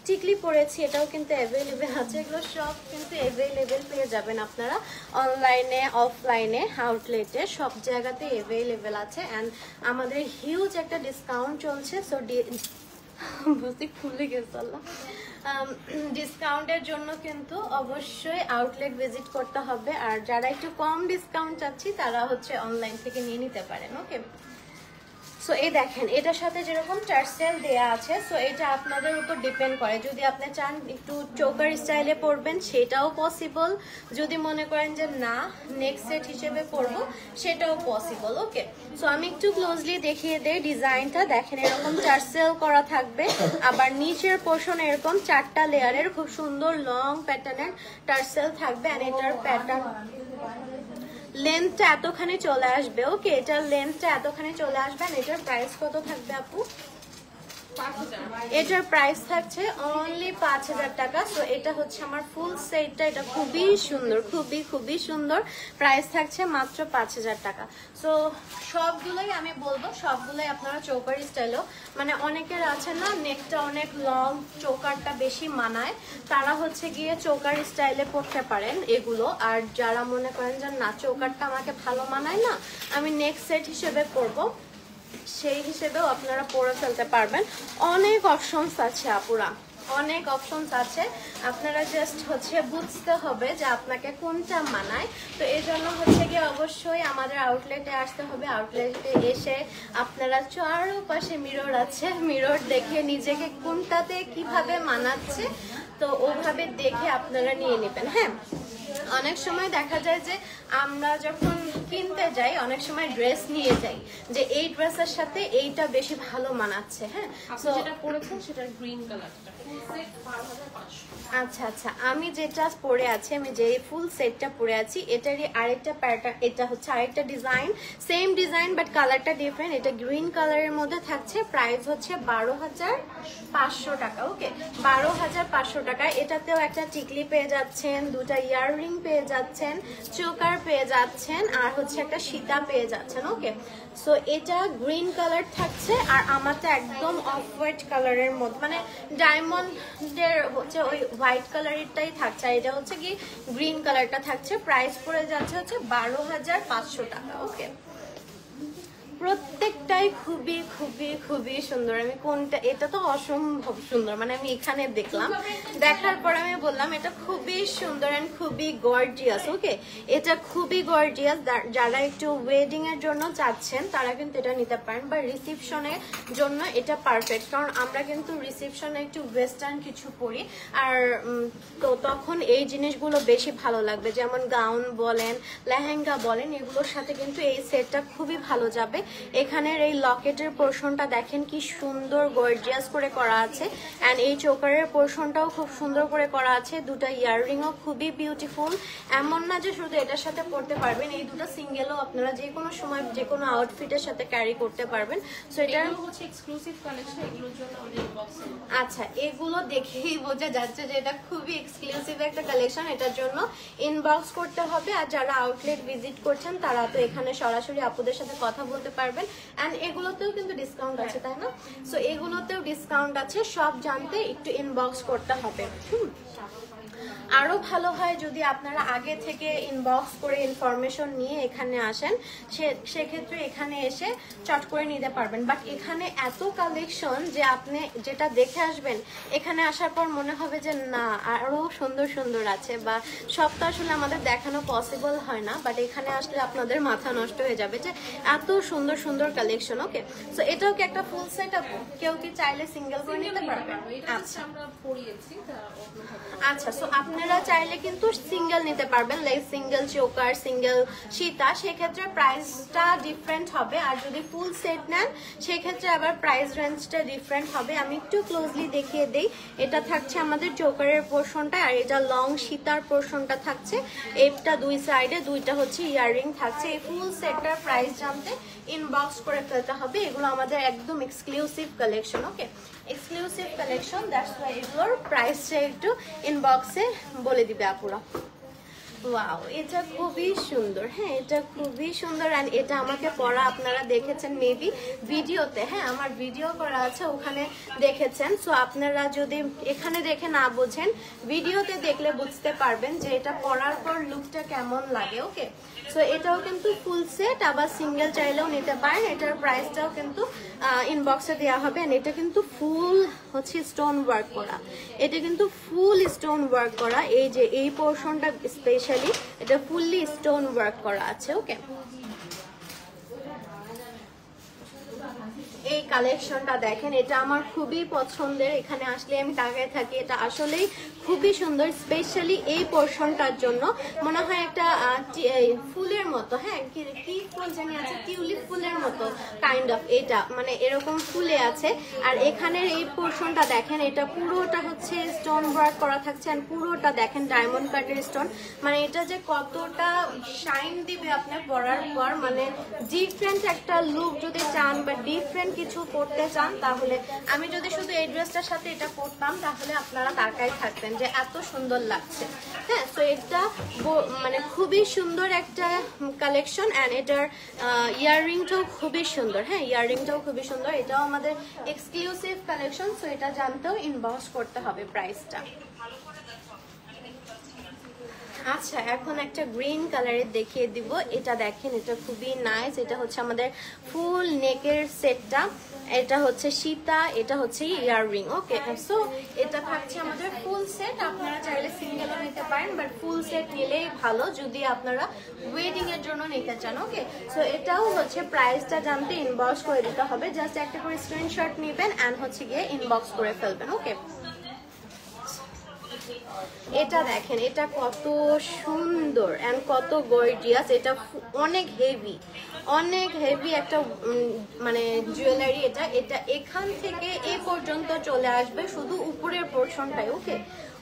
টিকলি পরেছি, এটাও কিন্তু অ্যাভেলেবেল আছে। এগুলো সব কিন্তু অ্যাভেলেবেল পেয়ে যাবেন আপনারা অনলাইনে, অফলাইনে, আউটলেটে, সব জায়গাতে অ্যাভেলেবেল আছে। অ্যান্ড আমাদের হিউজ একটা ডিসকাউন্ট চলছে। সো খুলে গেছে ডিসকাউন্টের জন্য কিন্তু অবশ্যই আউটলেট ভিজিট করতে হবে। আর যারা একটু কম ডিসকাউন্ট চাচ্ছি তারা হচ্ছে অনলাইন থেকে নিয়ে নিতে পারেন। ওকে, সো এই দেখেন এটার সাথে যেরকম টার্সেল দেয়া আছে, সো এটা আপনাদের উপর ডিপেন্ড করে। যদি আপনি চান একটু চোকার স্টাইলে পরবেন সেটাও পসিবল, যদি মনে করেন যে না নেক্সট সেট হিসেবে পরবো সেটাও পসিবল। ওকে, সো আমি একটু ক্লোজলি দেখিয়ে দেই ডিজাইনটা। দেখেন এরকম টার্সেল করা থাকবে, আবার নিচের পোর্শন এরকম 4টা লেয়ারের খুব সুন্দর লং প্যাটার্নের টার্সেল থাকবে। আর এটার প্যাটার্ন লেন্থটা এতখানি চলে আসবে। ওকে, এটার লেন্থটা এতখানি চলে আসবে। এটার প্রাইস কত থাকবে আপু? এটার প্রাইস থাকছে অনলি 5000 টাকা। সো এটা হচ্ছে আমার ফুল সেটটা, এটা খুবই সুন্দর, খুবই সুন্দর। প্রাইস থাকছে মাত্র 5000 টাকা। সো সবগুলোই আমি বলবো, সবগুলোই আপনারা চৌকার স্টাইলও, মানে অনেকের আছে না নেকটা অনেক লং, চৌকারটা বেশি মানায়, তারা হচ্ছে গিয়ে চৌকার স্টাইলে পরতে পারেন এগুলো। আর যারা মনে করেন যে না চৌকারটা আমাকে ভালো মানায় না, আমি নেক্সট সেট হিসেবে পরবো, সেই হিসেবেও আপনারা পরে ফেলতে পারবেন। অনেক অপশনস আছে আপুরা, অনেক অপশনস আছে। আপনারা জাস্ট হচ্ছে বুঝতে হবে যে আপনাকে কোনটা মানায়। তো এই জন্য হচ্ছে গিয়ে অবশ্যই আমাদের আউটলেটে আসতে হবে। আউটলেটে এসে আপনারা চারপাশে মিরর আছে, মিরর দেখে নিজেকে কোনটাতে কিভাবে মানাচ্ছে তো ওভাবে দেখে আপনারা নিয়ে নেবেন। হ্যাঁ, অনেক সময় দেখা যায় যে আমরা যখন কিনতে যাই অনেক সময় ড্রেস নিয়ে যাই যে এই ড্রেসের সাথে এইটা বেশি ভালো মানাচ্ছে। হ্যাঁ, সো যেটা পরেছেন সেটা গ্রিন কালারটা, ফুল সেট 12500। আচ্ছা আচ্ছা, আমি যেটা পরে আছি, আমি যে ফুল সেটটা পরে আছি এটারই আরেকটা প্যাটার্ন, এটা হচ্ছে আরেকটা ডিজাইন, সেম ডিজাইন বাট কালারটা ডিফারেন্ট। এটা গ্রিন কালারের মধ্যে থাকছে, প্রাইস হচ্ছে 12500 টাকা। ওকে, 12500 টাকা। এটাতেও একটা টিকলি পেয়ে যাচ্ছেন, দুটা ইয়াররিং পেয়ে যাচ্ছেন, চোকার পেয়ে যাচ্ছেন, আর হচ্ছে একটা সীতা পেয়ে যাচ্ছেন। ওকে, সো এটা গ্রিন কালার থাকছে, আর আমারটা একদম অফ হোয়াইট কালারের মধ্যে, মানে ডায়মন্ডের হচ্ছে ওই হোয়াইট কালারেরটাই থাকছে। আর এটা হচ্ছে কি গ্রিন কালারটা থাকছে। প্রাইস পড়ে যাচ্ছে হচ্ছে 12500 টাকা। ওকে, প্রত্যেকটাই খুবই সুন্দর। আমি কোনটা, এটা তো অসম্ভব সুন্দর, মানে আমি এখানে দেখলাম, দেখার পর আমি বললাম এটা খুবই সুন্দর এন্ড খুবই গর্জিয়াস। ওকে, এটা খুবই গর্জিয়াস। যারা একটু ওয়েডিং এর জন্য চাচ্ছেন তারা কিন্তু এটা নিতে পারেন, বা রিসেপশনের জন্য এটা পারফেক্ট। কারণ আমরা কিন্তু রিসেপশনে একটু ওয়েস্টার্ন কিছু পরি, আর তো তখন এই জিনিসগুলো বেশি ভালো লাগবে, যেমন গাউন বলেন, লেহেঙ্গা বলেন, এগুলোর সাথে কিন্তু এই সেটটা খুবই ভালো যাবে। এখানের এই লকেটের পোর্শনটা দেখেন কি সুন্দর গর্জিয়াস করে করা আছে, এন্ড এই চোকারের পোর্শনটাও খুব সুন্দর করে করা আছে। দুটো ইয়াররিংও খুবই বিউটিফুল। এমন না যে শুধু এটার সাথে পরতে পারবেন, এই দুটো সিঙ্গেলও আপনারা যে কোনো সময় যে কোনো আউটফিটের সাথে ক্যারি করতে পারবেন। সো এটা হচ্ছে এক্সক্লুসিভ কালেকশন, এগুলোর জন্য আমাদের ইনবক্সে। আচ্ছা, এগুলো দেখেই বোঝা যাচ্ছে যে এটা খুবই এক্সক্লুসিভ একটা কালেকশন, এটার জন্য ইনবক্স করতে হবে। আর যারা আউটলেট ভিজিট করছেন তারা তো এখানে সরাসরি আপুদের সাথে কথা বলতে পারবেন। এন্ড এগুলোতেও কিন্তু ডিসকাউন্ট আছে, তাই না? সো এগুলোতেও ডিসকাউন্ট আছে, সব জানতে একটু ইনবক্স করতে হবে। আরো ভালো হয় যদি আপনারা আগে থেকে ইনবক্স করে ইনফরমেশন নিয়ে এখানে আসেন, সেক্ষেত্রে এখানে এসে চট করে নিতে পারবেন। বাট এখানে এত কালেকশন যে আপনি যেটা দেখে আসবেন এখানে আসার পর মনে হবে যে না আরো সুন্দর আছে, বা সব তো আসলে আমাদের দেখানো পসিবল হয় না, বাট এখানে আসলে আপনাদের মাথা নষ্ট হয়ে যাবে যে এত সুন্দর সুন্দর কালেকশন। ওকে, সো এটাও কি একটা ফুল সেট আপ, কেউ কি চাইলে সিঙ্গেল করে নিতে পারবে? আচ্ছা আমরা পরিয়েছি আচ্ছা, সো আপনারা চাইলে কিন্তু সিঙ্গেল নিতে পারবেন, like single choker, single Sita, সেক্ষেত্রে প্রাইসটা ডিফারেন্ট হবে। আর যদি ফুল সেট নেন সেক্ষেত্রে আবার প্রাইস রেঞ্জটা ডিফারেন্ট হবে। আমি একটু ক্লোজলি দেখিয়ে দেই। এটা থাকছে আমাদের চোকারের পোর্শনটা, আর এটা লং সীতার পোর্শনটা থাকছে। এটা দুই সাইডে দুইটা হচ্ছে ইয়াররিং থাকছে। এই ফুল সেটটার প্রাইস জানতে ইনবক্স করে ফেলতে হবে। এগুলো আমাদের একদম exclusive collection. Okay, exclusive collection, that's why এগুলোর প্রাইসটা একটু ইনবক্সে বলে দিবে আপুরা। ওয়াও, এটা খুবই সুন্দর। হ্যাঁ, এটা খুবই সুন্দর। অ্যান্ড এটা আমাকে পরা আপনারা দেখেছেন মেবি ভিডিওতে। হ্যাঁ, আমার ভিডিও করা আছে, ওখানে দেখেছেন। সো আপনারা যদি এখানে দেখে না বোঝেন, ভিডিওতে দেখলে বুঝতে পারবেন যে এটা পরার পর লুকটা কেমন লাগে। ওকে, সো এটাও কিন্তু ফুল সেট, আবার সিঙ্গেল চাইলেও নিতে পারেন। এটার প্রাইসটাও কিন্তু ইনবক্সে দেওয়া হবে। অ্যান্ড এটা কিন্তু ফুল হচ্ছে স্টোন ওয়ার্ক করা, এটা কিন্তু ফুল স্টোন ওয়ার্ক করা। এই যে এই পোর্শনটা স্পেশালি এটা ফুললি স্টোন ওয়ার্ক করা আছে। ওকে, এই কালেকশনটা দেখেন, এটা আমার খুবই পছন্দের। এখানে আসলে আমি তাকায় থাকি, এটা আসলেই খুবই সুন্দর। স্পেশালি এই পোর্শনটার জন্য মনে হয় একটা ফুলের মতো, হ্যাঁ কি ফুল জানি আছে, টিউলিপ ফুলের মতো কাইন্ড অফ, এটা মানে এরকম ফুলে আছে। আর এখানের এই পোর্শনটা দেখেন, এটা পুরোটা হচ্ছে স্টোন ওয়ার্ক করা থাকছে। আর পুরোটা দেখেন ডায়মন্ড কাটের স্টোন, মানে এটা যে কতটা শাইন দিবে আপনার পরার পর, মানে ডিফারেন্ট একটা লুক যদি চান বা ডিফারেন্ট কিছু করতে চান, তাহলে আমি যদি শুধু এই ড্রেসটার সাথে এটা পরতাম তাহলে আপনারা তাকায় থাকতেন যে এত সুন্দর লাগছে। হ্যাঁ, তো এটা মানে খুবই সুন্দর একটা কালেকশন। অ্যান্ড এটার ইয়াররিংটাও খুবই সুন্দর। হ্যাঁ, ইয়াররিংটাও খুবই সুন্দর। এটাও আমাদের এক্সক্লুসিভ কালেকশন। সো এটা জানতেও ইনবক্স করতে হবে প্রাইসটা। আচ্ছা, এখন একটা গ্রিন কালারের দেখিয়ে দিব। এটা দেখেন, এটা খুবই নাইস। এটা হচ্ছে আমাদের ফুল নেকের সেটটা, এটা হচ্ছে সীতা, এটা হচ্ছে ইয়াররিং। ওকে, সো এটা থাকছে আমাদের ফুল সেট। আপনারা চাইলে সিঙ্গেলও নিতে পারেন, বাট ফুল সেট নিলেই ভালো যদি আপনারা ওয়েডিং এর জন্য নিতে চান। ওকে, সো এটাও হচ্ছে প্রাইসটা জানতে ইনবক্স করে দিতে হবে। জাস্ট একটা করে স্ক্রিনশট নেবেন অ্যান্ড হচ্ছে গিয়ে ইনবক্স করে ফেলবেন। ওকে, এটা দেখেন, এটা কত সুন্দর এন্ড কত গর্জিয়াস। এটা অনেক হেভি, অনেক হেভি একটা মানে জুয়েলারি। এটা এটা এখান থেকে এ পর্যন্ত চলে আসবে শুধু উপরের পোর্শনটাই। ওকে,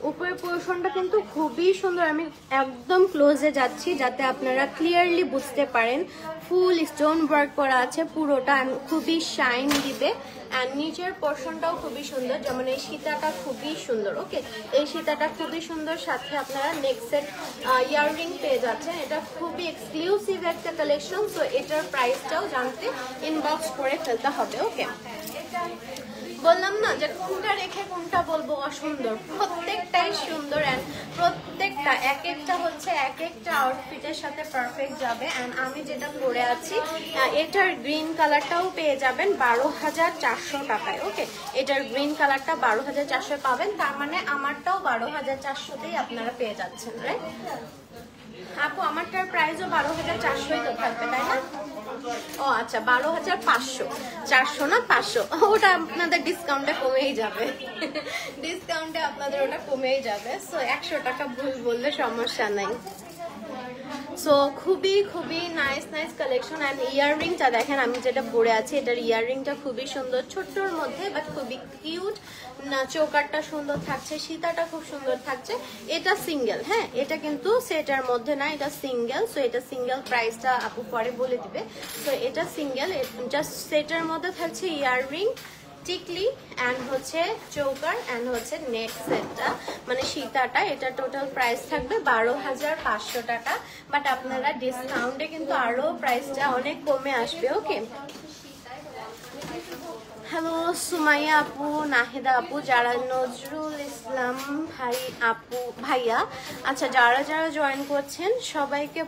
উপরের পোর্শনটা কিন্তু খুবই সুন্দর। আমি একদম ক্লোজে যাচ্ছি যাতে আপনারা ক্লিয়ারলি বুঝতে পারেন। ফুল স্টোন ওয়ার্ক করা আছে পুরোটা, খুবই শাইন দিবে। আর নিচের পোর্শনটাও খুবই সুন্দর, যেমন এই সীতাটা খুবই সুন্দর। ওকে, এই সীতাটা খুবই সুন্দর, সাথে আপনারা নেক সেট ইয়াররিং পেয়ে যাচ্ছেন। এটা খুবই এক্সক্লুসিভ একটা কালেকশন। সো এটার প্রাইসটাও জানতে ইনবক্স করে ফেলতে হবে। ওকে, বললাম না যে কোনটা রেখে কোনটা বলবো অসুন্দর, প্রত্যেকটাই সুন্দর। অ্যান্ড প্রত্যেকটা এক একটা হচ্ছে এক একটা আউটফিটের সাথে পারফেক্ট যাবে। অ্যান্ড আমি যেটা পরে আছি এটার গ্রিন কালারটাও পেয়ে যাবেন 12,400 টাকায়। ওকে, এটার গ্রিন কালারটা 12,400 পাবেন, তার মানে আমারটাও 12,400তেই আপনারা পেয়ে যাচ্ছেন, রাইট আপু? আমারটার প্রাইসও 12,400ই তো থাকবে, তাই না? ও আচ্ছা, 12,500, 400 না 500, ওটা আপনাদের ডিসকাউন্টে কমেই যাবে। ডিসকাউন্টে আপনাদের ওটা কমেই যাবে। সো 100 টাকা ভুল বললে সমস্যা নাই। সো খুবই খুবই নাইস নাইস কালেকশন। অ্যান্ড ইয়াররিংটা দেখেন, আমি যেটা পরে আছি এটার ইয়াররিংটা খুবই সুন্দর, ছোট্টর মধ্যে বাট খুবই কিউট। না, চৌকারটা সুন্দর থাকছে, সীতাটা খুব সুন্দর থাকছে। এটা সিঙ্গেল, হ্যাঁ এটা কিন্তু সেটার মধ্যে না, এটা সিঙ্গেল। সো এটা সিঙ্গেল, প্রাইসটা আপু পরে বলে দিবে। সো এটা সিঙ্গেল, জাস্ট সেটার মধ্যে থাকছে ইয়াররিং, টিকলি অ্যান্ড হচ্ছে চৌকার অ্যান্ড হচ্ছে নেক সেটটা মানে সীতাটা। এটা টোটাল প্রাইস থাকবে 12,500 টাকা। বাট আপনারা ডিসকাউন্টে কিন্তু আরো প্রাইসটা অনেক কমে আসবে। ওকে, হ্যালো সুমাইয়া আপু, নাহিদা আপু, যারা নজরুল ইসলাম ভাই আপু ভাইয়া, আচ্ছা যারা যারা জয়েন করছেন সবাইকে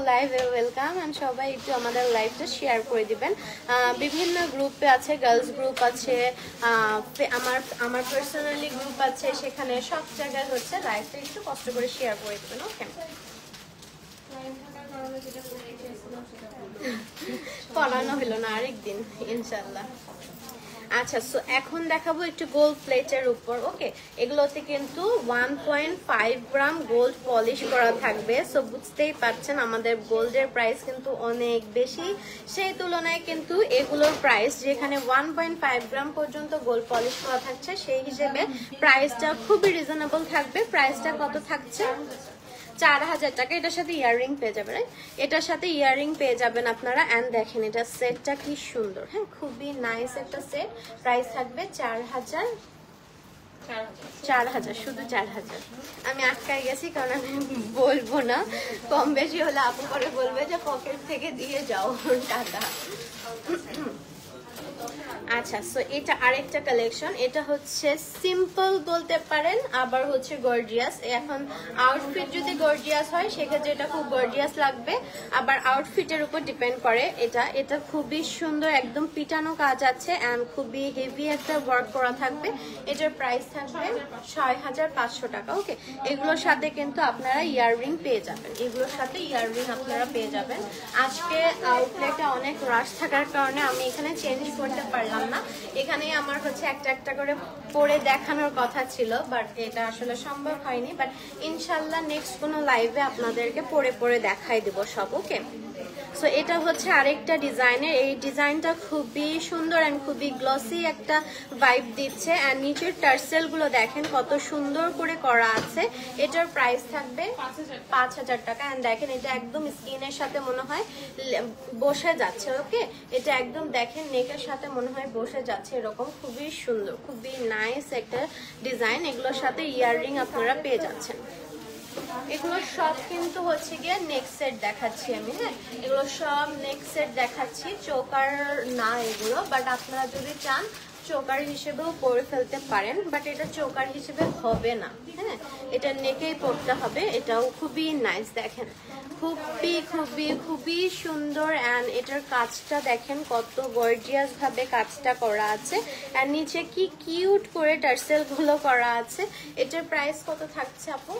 লাইভে ওয়েলকাম। অ্যান্ড সবাই একটু আমাদের লাইভটা শেয়ার করে দিবেন। বিভিন্ন গ্রুপে আছে, গার্লস গ্রুপ আছে, আমার পার্সোনালি গ্রুপ আছে, সেখানে সব জায়গায় হচ্ছে লাইভটা একটু কষ্ট করে শেয়ার করে দিবেন। ওকে, পড়ানো হলো না, আরেকদিন ইনশাল্লাহ। আচ্ছা, সো এখন দেখাবো একটু গোল্ড প্লেটের উপর। ওকে, এগুলোতে কিন্তু 1.5 গ্রাম গোল্ড পলিশ করা থাকবে। সো বুঝতেই পারছেন আমাদের গোল্ডের প্রাইস কিন্তু অনেক বেশি, সেই তুলনায় কিন্তু এগুলোর প্রাইস যেখানে 1.5 গ্রাম পর্যন্ত গোল্ড পলিশ করা থাকছে, সেই হিসেবে প্রাইসটা খুবই রিজনেবল থাকবে। প্রাইসটা কত থাকছে? 4000 টাকা। এটার সাথে ইয়াররিং পেয়ে যাবেন, এটার সাথে ইয়াররিং পেয়ে যাবেন আপনারা। অ্যান্ড দেখেন এটা সেটটা কি সুন্দর, হ্যাঁ খুবই নাইস একটা সেট। প্রাইস থাকবে 4000, শুধু 4000। আমি আটকাই গেছি কারণ আমি বলবো না, কম বেশি হলে আপু করে বলবে যে পকেট থেকে দিয়ে যাও টাকা। আচ্ছা, সো এটা আরেকটা কালেকশন। এটা হচ্ছে সিম্পল বলতে পারেন, আবার হচ্ছে গর্জিয়াস। এখন আউটফিট যদি গর্জিয়াস হয় সেক্ষেত্রে এটা খুব গর্জিয়াস লাগবে, আবার আউটফিটের উপর ডিপেন্ড করে। এটা খুবই সুন্দর, একদম পিটানো কাজ আছে অ্যান্ড খুবই হেভি একটা ওয়ার্ক করা থাকবে। এটার প্রাইস থাকবে 6500 টাকা। ওকে, এগুলোর সাথে কিন্তু আপনারা ইয়াররিং পেয়ে যাবেন, এগুলোর সাথে ইয়াররিং আপনারা পেয়ে যাবেন। আজকে আউটলেটে অনেক রাশ থাকার কারণে আমি এখানে চেঞ্জ করতে পারলাম না, এখানেই আমার হচ্ছে একটা একটা করে পরে দেখানোর কথা ছিল, বাট এটা আসলে সম্ভব হয়নি। বাট ইনশাল্লাহ নেক্সট কোনো লাইভে আপনাদেরকে পরে পরে দেখাই দেবো সব। ওকে, সো এটা হচ্ছে আরেকটা ডিজাইনের। এই ডিজাইনটা খুবই সুন্দর অ্যান্ড খুবই গ্লসি একটা ভাইব দিচ্ছে। অ্যান্ড নিচের টার্সেলগুলো দেখেন কত সুন্দর করে করা আছে। এটার প্রাইস থাকবে 5000 টাকা। অ্যান্ড দেখেন এটা একদম স্কিনের সাথে মনে হয় বসে যাচ্ছে। ওকে, এটা একদম দেখেন নেকের সাথে মনে হয় বসে যাচ্ছে, এরকম খুবই সুন্দর, খুবই নাইস একটা ডিজাইন। এগুলোর সাথে ইয়াররিং আপনারা পেয়ে যাচ্ছেন। এগুলো সব কিন্তু হচ্ছে গিয়ে নেক সেট দেখাচ্ছি আমি, হ্যাঁ এগুলো সব নেক সেট দেখাচ্ছি, চোকার না এগুলো। বাট আপনারা যদি চান চোকার হিসেবেও পরে ফেলতে পারেন, বাট এটা চোকার হিসেবে হবে না, হ্যাঁ এটা নেকেই পরতে হবে। এটাও খুবই নাইস, দেখেন খুবই খুবই খুবই সুন্দর। অ্যান্ড এটার কাজটা দেখেন কত গর্জিয়াস ভাবে কাজটা করা আছে, আর নিচে কি কিউট করে টার্সেল গুলো করা আছে। এটার প্রাইস কত থাকছে আপু?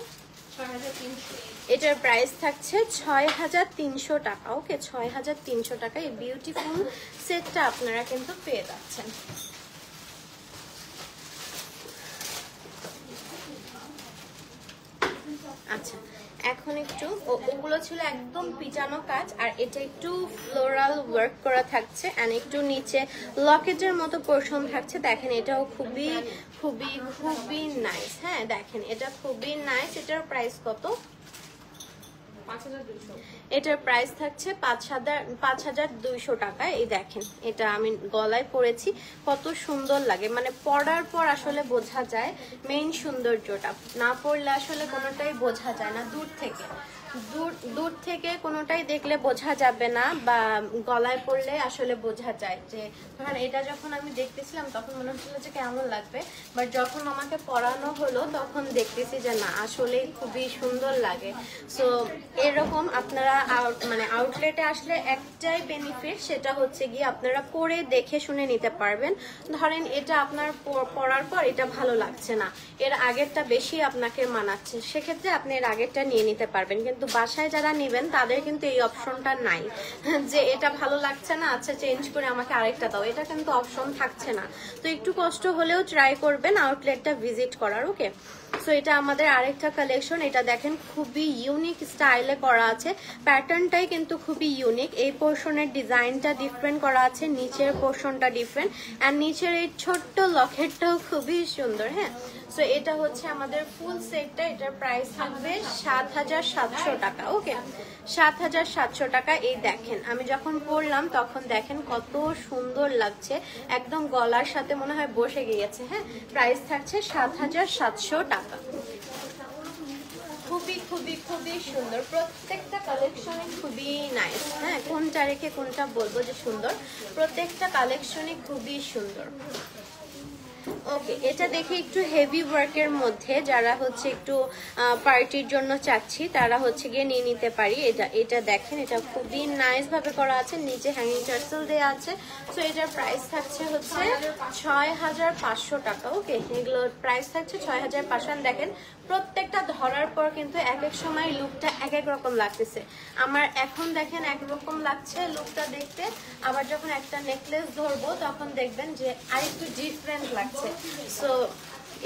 এটার প্রাইস থাকছে 6300 টাকা। ওকে, 6300 টাকা এই বিউটিফুল সেটটা আপনারা কিন্তু পেয়ে যাচ্ছেন। আচ্ছা, এখন একটু ওগুলো ছিল একদম পিটানো কাজ, আর এটা একটু ফ্লোরাল ওয়ার্ক করা থাকছে অ্যান্ড একটু নিচে লকেটের মতো পোর্শন থাকছে। দেখেন এটাও খুবই খুবই খুবই নাইস, হ্যাঁ দেখেন এটা খুবই নাইস। এটার প্রাইস কত? 5200। এটার প্রাইস থাকছে 5200 টাকা। এই দেখেন এটা আমি গলায় পরেছি, কত সুন্দর লাগে, মানে পরার পর আসলে বোঝা যায় মেইন সৌন্দর্যটা, না পরলে আসলে কোনোটাই বোঝা যায় না। দূর থেকে কোনোটাই দেখলে বোঝা যাবে না, বা গলায় পরলে আসলে বোঝা যায়। যে ধরেন এটা যখন আমি দেখতেছিলাম তখন মনে হচ্ছিল যে কেমন লাগবে, বাট যখন আমাকে পরানো হলো তখন দেখতেছি যে না আসলে খুবই সুন্দর লাগে। সো এরকম আপনারা আউটলেটে আসলে একটাই বেনিফিট, সেটা হচ্ছে গিয়ে আপনারা পরে দেখে শুনে নিতে পারবেন। ধরেন এটা আপনার পরার পর এটা ভালো লাগছে না, এর আগেরটা বেশি আপনাকে মানাচ্ছে, সেক্ষেত্রে আপনি এর আগেরটা নিয়ে নিতে পারবেন। কিন্তু বাসায় যারা নেবেন তাদের কিন্তু এই অপশনটা নাই যে এটা ভালো লাগছে না, আচ্ছা চেঞ্জ করে আমাকে আরেকটা দাও, এটা কিন্তু অপশন থাকছে না। তো একটু কষ্ট হলেও ট্রাই করবেন আউটলেটটা ভিজিট করার। ওকে, সো এটা আমাদের আরেকটা কালেকশন। এটা দেখেন খুবই ইউনিক স্টাইলে করা আছে, প্যাটার্নটাই কিন্তু খুবই ইউনিক। এই পোর্শনের ডিজাইনটা ডিফারেন্ট করা আছে, নিচের পোর্শনটা ডিফারেন্ট, আর নিচের এই ছোট্ট লকেটটাও খুবই সুন্দর। হ্যাঁ, সো এটা হচ্ছে আমাদের ফুল সেটটা। এটার প্রাইস থাকবে 7700 টাকা। ওকে, 7700 টাকা। এই দেখেন আমি যখন পরলাম তখন দেখেন কত সুন্দর লাগছে, একদম গলার সাথে মনে হয় বসে গিয়েছে। হ্যাঁ, প্রাইস থাকছে 7700 টাকা। খুবই খুবই খুবই সুন্দর, প্রত্যেকটা কালেকশনে খুবই নাইস। হ্যাঁ, কোনটা রেখে কোনটা বলবো যে সুন্দর, প্রত্যেকটা কালেকশনে খুবই সুন্দর। ওকে, এটা দেখে একটু হেভি ওয়ার্কের মধ্যে যারা হচ্ছে একটু পার্টির জন্য চাচ্ছি তারা হচ্ছে গিয়ে নিয়ে নিতে পারি। এটা দেখেন, এটা খুবই নাইস ভাবে করা আছে, নিচে হ্যাঙ্গিং টার্সেল দেওয়া আছে। সো এটার প্রাইস থাকছে হচ্ছে 6500 টাকা। ওকে, এগুলোর প্রাইস থাকছে 6500। দেখেন প্রত্যেকটা ধরার পর কিন্তু এক এক সময় লুকটা এক এক রকম লাগতেছে। আমার এখন দেখেন একরকম লাগছে লুকটা দেখতে, আবার যখন একটা নেকলেস ধরবো তখন দেখবেন যে আরেকটু ডিফারেন্ট লাগছে। সো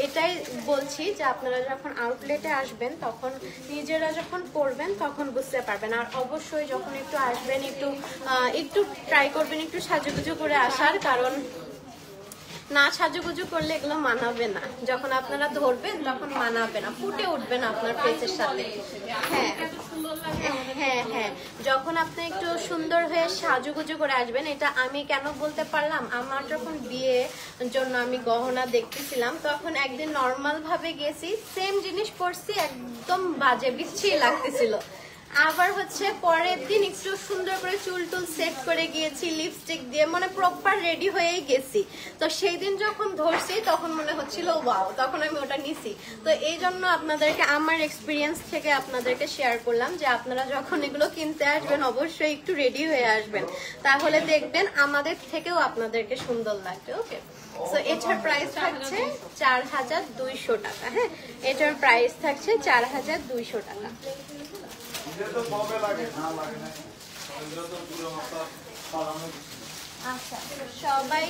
এটাই বলছি যে আপনারা যখন আউটলেটে আসবেন তখন নিজেরা যখন পরবেন তখন বুঝতে পারবেন। আর অবশ্যই যখন একটু আসবেন একটু ট্রাই করবেন একটু সাজুগুজু করে আসার, কারণ না সাজুগুজু করলে এগুলো মানাবে না। যখন আপনারা ধরবেন তখন মানাবে না, ফুটে উঠবে না আপনার ফেসের সাথে। হ্যাঁ হ্যাঁ হ্যাঁ, যখন আপনি একটু সুন্দর হয়ে সাজুগুজু করে আসবেন। এটা আমি কেন বলতে পারলাম, আমার যখন বিয়ের জন্য আমি গহনা দেখতেছিলাম তখন একদিন নর্মাল ভাবে গেছি, সেম জিনিস পরছি, একদম বাজে বিচ্ছিরি লাগতেছিল। আবার হচ্ছে পরের দিন একটু সুন্দর করে চুল টুল সেট করে গিয়েছি, লিপস্টিক দিয়ে মানে প্রপার রেডি হয়েই গেছি। তো সেই দিন যখন ধরছি তখন মনে হচ্ছিল ওয়াও, তখন আমি ওটা নিছি। তো এই জন্য আপনাদেরকে আমার এক্সপিরিয়েন্স থেকে আপনাদেরকে শেয়ার করলাম যে আপনারা যখন এগুলো কিনতে আসবেন অবশ্যই একটু রেডি হয়ে আসবেন, তাহলে দেখবেন আমাদের থেকেও আপনাদেরকে সুন্দর লাগবে। ওকে, সো এটার প্রাইস থাকছে 4200 টাকা। হ্যাঁ, এটার প্রাইস থাকছে 4200 টাকা। আচ্ছা, সবাই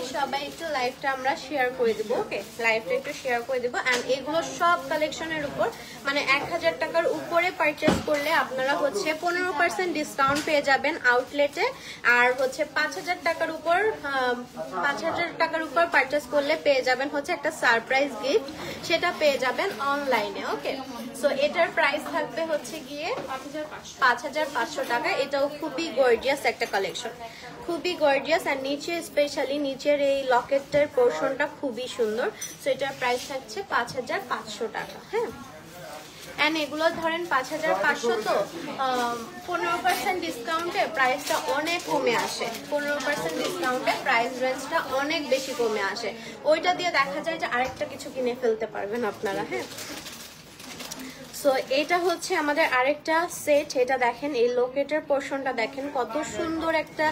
একটু লাইভটা আমরা শেয়ার করে দেবো। ওকে, লাইভটা একটু শেয়ার করে দেবো। অ্যান্ড এগুলো সব কালেকশনের উপর মানে 1000 টাকার উপরে পারচেস করলে আপনারা হচ্ছে 15% ডিসকাউন্ট পেয়ে যাবেন আউটলেটে। আর হচ্ছে 5000 টাকার উপর পারচেস করলে পেয়ে যাবেন হচ্ছে একটা সারপ্রাইজ গিফট, সেটা পেয়ে যাবেন অনলাইনে। ওকে, সো এটার প্রাইস থাকবে হচ্ছে গিয়ে 5500 টাকা। এটাও খুবই গর্জিয়াস একটা কালেকশন, খুবই গর্জিয়াস। আর নিচে স্পেশালি নিচের এই লকেটের পোর্শনটা খুবই সুন্দর। সো এটার প্রাইস থাকছে 5500 টাকা। হ্যাঁ, এন্ড এগুলো ধরেন 5500, তো 15% ডিসকাউন্টে প্রাইসটা অনেক কমে আসে। 15% ডিসকাউন্টে প্রাইস রেঞ্জটা অনেক বেশি কমে আসে। ওইটা দিয়ে দেখা যায় যে আরেকটা কিছু কিনে ফেলতে পারবেন আপনারা। হ্যাঁ, সো এটা হচ্ছে আমাদের আরেকটা সেট। এটা দেখেন এই লকেটের পোর্শনটা দেখেন কত সুন্দর একটা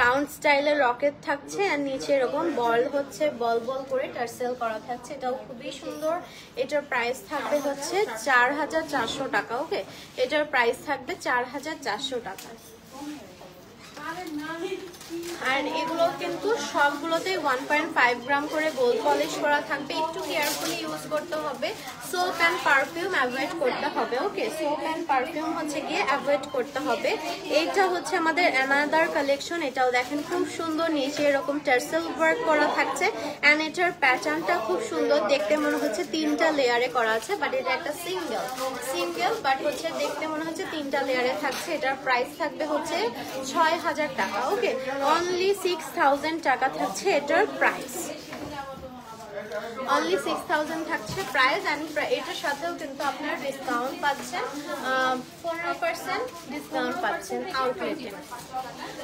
রাউন্ড স্টাইলের রকেট থাকছে, আর নিচে এরকম বল হচ্ছে বল বল করে টার্সেল করা থাকছে, এটাও খুবই সুন্দর। এটার প্রাইস থাকবে হচ্ছে 4400 টাকা। ওকে, এটার প্রাইস থাকবে 4400 টাকা। আর এগুলো কিন্তু সবগুলোতেই 1.5 গ্রাম করে গোল্ড পলিশ করা থাকবে। একটু কেয়ারফুলি ইউজ করতে হবে, সোপ অ্যান্ড পারফিউম অ্যাভয়েড করতে হবে। ওকে, সোপ অ্যান্ড পারফিউম হচ্ছে গিয়ে অ্যাভয়েড করতে হবে। এইটা হচ্ছে আমাদের অ্যানাদার কালেকশন। এটাও দেখেন খুব সুন্দর, নিচে এরকম টার্সেল ওয়ার্ক করা থাকছে। অ্যান্ড এটার প্যাটার্নটা খুব সুন্দর, দেখতে মনে হচ্ছে 3টা লেয়ারে করা আছে, বাট এটা একটা সিঙ্গেল বাট হচ্ছে দেখতে মনে হচ্ছে 3টা লেয়ারে থাকছে। এটার প্রাইস থাকবে হচ্ছে 6000 টাকা। ওকে, অনলি 6000 টাকা থাকছে এটার প্রাইস, অনলি 6000 থাকছে প্রাইস। অ্যান্ড এটার সাথেও কিন্তু আপনারা ডিসকাউন্ট পাচ্ছেন, 15% ডিসকাউন্ট পাচ্ছেন আউটলেটে।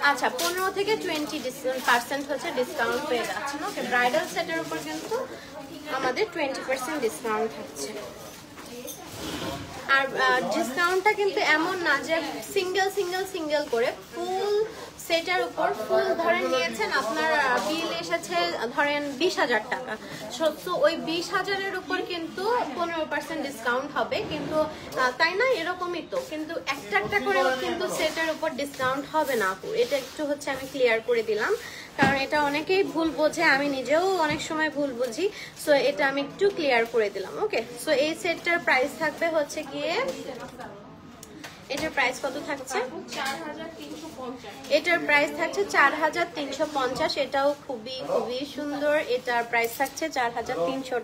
আচ্ছা, 15 থেকে 20% হচ্ছে ডিসকাউন্ট পেয়ে যাচ্ছেন। ওকে, ব্রাইডাল সেটের উপর কিন্তু আমাদের 20% ডিসকাউন্ট থাকছে। আর ডিসকাউন্টটা কিন্তু এমন না যে সিঙ্গেল করে, ফুল সেটার উপর ফুল ধরেন নিয়েছেন আপনার বিল এসেছে ধরেন 20000 টাকা, সো ওই 20000-এর উপর কিন্তু 15% ডিসকাউন্ট হবে। কিন্তু তাই না, এরকমই তো, কিন্তু একটা করে কিন্তু সেটার উপর ডিসকাউন্ট হবে না আপু। এটা একটু হচ্ছে আমি ক্লিয়ার করে দিলাম, কারণ এটা অনেকেই ভুল বোঝে, আমি নিজেও অনেক সময় ভুল বুঝি। সো এটা আমি একটু ক্লিয়ার করে দিলাম। ওকে, সো এই সেটটার প্রাইস থাকবে হচ্ছে গিয়ে, এটার প্রাইস কত থাকছে? 4350। এটার প্রাইস থাকছে 4350। এটাও খুবই সুন্দর। এটার প্রাইস থাকছে 4300,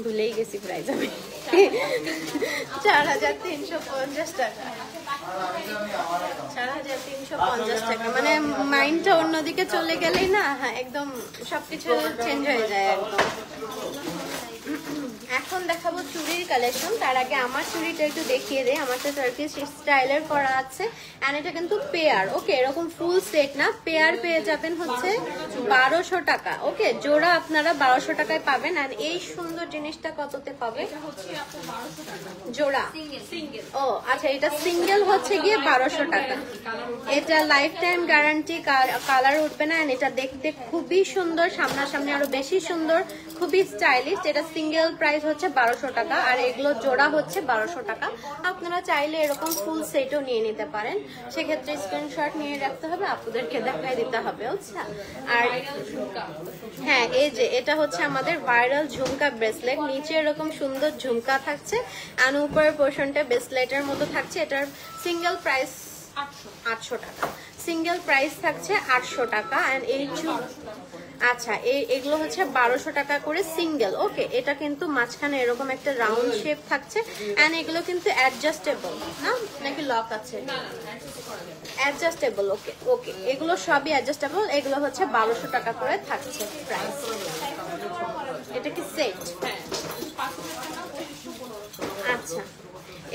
ভুলেই গেছি প্রাইস আমি, 4350 টাকা। 4350 টাকা, মানে মাইন্ডটা অন্যদিকে চলে গেলেই না, হ্যাঁ একদম সবকিছু চেঞ্জ হয়ে যায় একদম। এখন দেখাবো চুড়ির কালেকশন। তার আগে আমার চুড়িটা একটু দেখিয়ে দেয়। আমারটা টার্কিশ স্টাইলের করা আছে এন্ড এটা কিন্তু পেয়ার। ওকে, এরকম ফুল সেট না, পেয়ার পেয়ে যাবেন হচ্ছে 1200 টাকা। ওকে, জোড়া আপনারা 1200 টাকায় পাবেন। এন্ড এই সুন্দর জিনিসটা কততে পাবে? জোড়া সিঙ্গেল। ও আচ্ছা, এটা সিঙ্গেল হচ্ছে গিয়ে 1200 টাকা। এটা লাইফ টাইম গ্যারান্টি, কালার উঠবে না। এটা দেখতে খুবই সুন্দর, সামনাসামনি আরো বেশি সুন্দর, খুবই স্টাইলিশ। এটা সিঙ্গেল প্রাইস হচ্ছে 1200 টাকা আর এগুলো জোড়া হচ্ছে 1200 টাকা। আপনারা চাইলে এরকম ফুল সেটও নিয়ে নিতে পারেন, সেক্ষেত্রে স্ক্রিনশট নিয়ে রাখতে হবে, আপনাদেরকে দেখাই দিতে হবে। আচ্ছা, আর হ্যাঁ, এই যে এটা হচ্ছে আমাদের ভাইরাল ঝুমকা ব্রেসলেট। নিচে এরকম সুন্দর ঝুমকা থাকছে আর উপরের পোর্শনটা ব্রেসলেটের মতো থাকছে। এটার সিঙ্গেল প্রাইস 800 টাকা। সিঙ্গেল প্রাইস থাকছে 800 টাকা। এন্ড এই আচ্ছা, এগুলো হচ্ছে 1200 টাকা করে সিঙ্গেল। ওকে, এটা কিন্তু মাঝখানে এরকম একটা রাউন্ড শেপ থাকছে এন্ড এগুলো কিন্তু অ্যাডজাস্টেবল না, নাকি লক আছে? অ্যাডজাস্টেবল। ওকে ওকে, এগুলো সবই অ্যাডজাস্টেবল। এগুলো হচ্ছে 1200 টাকা করে থাকছে প্রাইস। এটা কি সেট? আচ্ছা,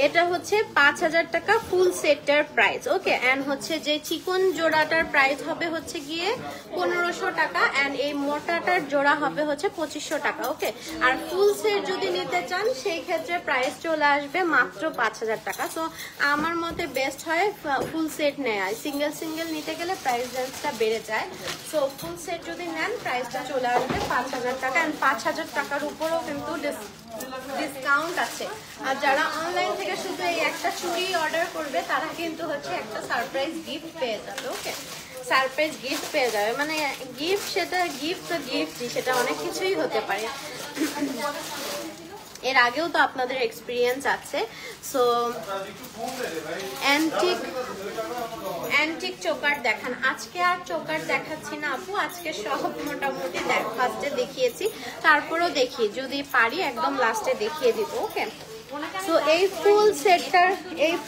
এটা হচ্ছে 5000 টাকা ফুল সেটটার প্রাইস। ওকে, এন্ড হচ্ছে যে চিকন জোড়াটার প্রাইস হবে হচ্ছে গিয়ে 1500 টাকা এন্ড এই মোটাটার জোড়া হবে হচ্ছে 2500 টাকা। ওকে, আর ফুল সেট যদি নিতে চান সেই ক্ষেত্রে প্রাইস চলে আসবে মাত্র 5000 টাকা। সো আমার মতে বেস্ট হয় ফুল সেট নেয়। সিঙ্গেল সিঙ্গেল নিতে গেলে প্রাইস রেঞ্জটা বেড়ে যায়। সো ফুল সেট যদি নেন প্রাইসটা চলে আসবে 5000 টাকা এন্ড 5000 টাকার উপরেও কিন্তু ডিসকাউন্ট আছে। আর যারা অনলাইন থেকে শুধু এই একটা চুড়ি অর্ডার করবে তারা কিন্তু হচ্ছে একটা সারপ্রাইজ গিফট পেয়ে যাবে। ওকে, সারপ্রাইজ গিফট পেয়ে যাবে, মানে গিফট, সেটা গিফট তো গিফটই, সেটা অনেক কিছুই হতে পারে। এর আগেও তো আপনাদের এক্সপিরিয়েন্স আছে। সো অ্যান্টিক চোকার দেখান। আজকে আর চোকার দেখাচ্ছি না আপু, আজকে সব মোটামুটি ফার্স্টে দেখিয়েছি, তারপরও দেখি যদি পারি একদম লাস্টে দেখিয়ে দিব। ওকে, সো এই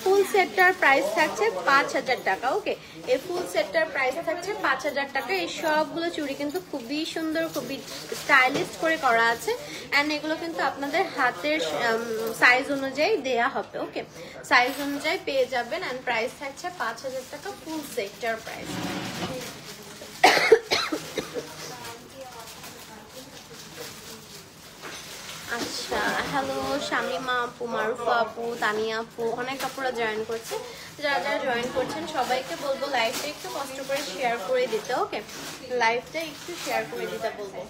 ফুল সেটটার প্রাইস থাকছে 5000 টাকা। ওকে, এই ফুল সেটটার প্রাইস থাকছে 5000 টাকা। এই সবগুলো চুড়ি কিন্তু খুবই সুন্দর, খুবই স্টাইলিশ করে করা আছে এন্ড এগুলো কিন্তু আপনাদের হাতের সাইজ অনুযায়ী দেয়া হবে। ওকে, সাইজ অনুযায়ী পেয়ে যাবেন এন্ড প্রাইস থাকছে 5000 টাকা ফুল সেটটার প্রাইস। আচ্ছা, হ্যালো শামিমা আপু, মারুফা আপু, তানিয়া আপু, অনেক আপুরা জয়েন করছে। যারা যারা জয়েন করছেন সবাইকে বলবো লাইভটা একটু কষ্ট করে শেয়ার করে দিতে। ওকে, লাইভটা একটু শেয়ার করে দিতে বলবো।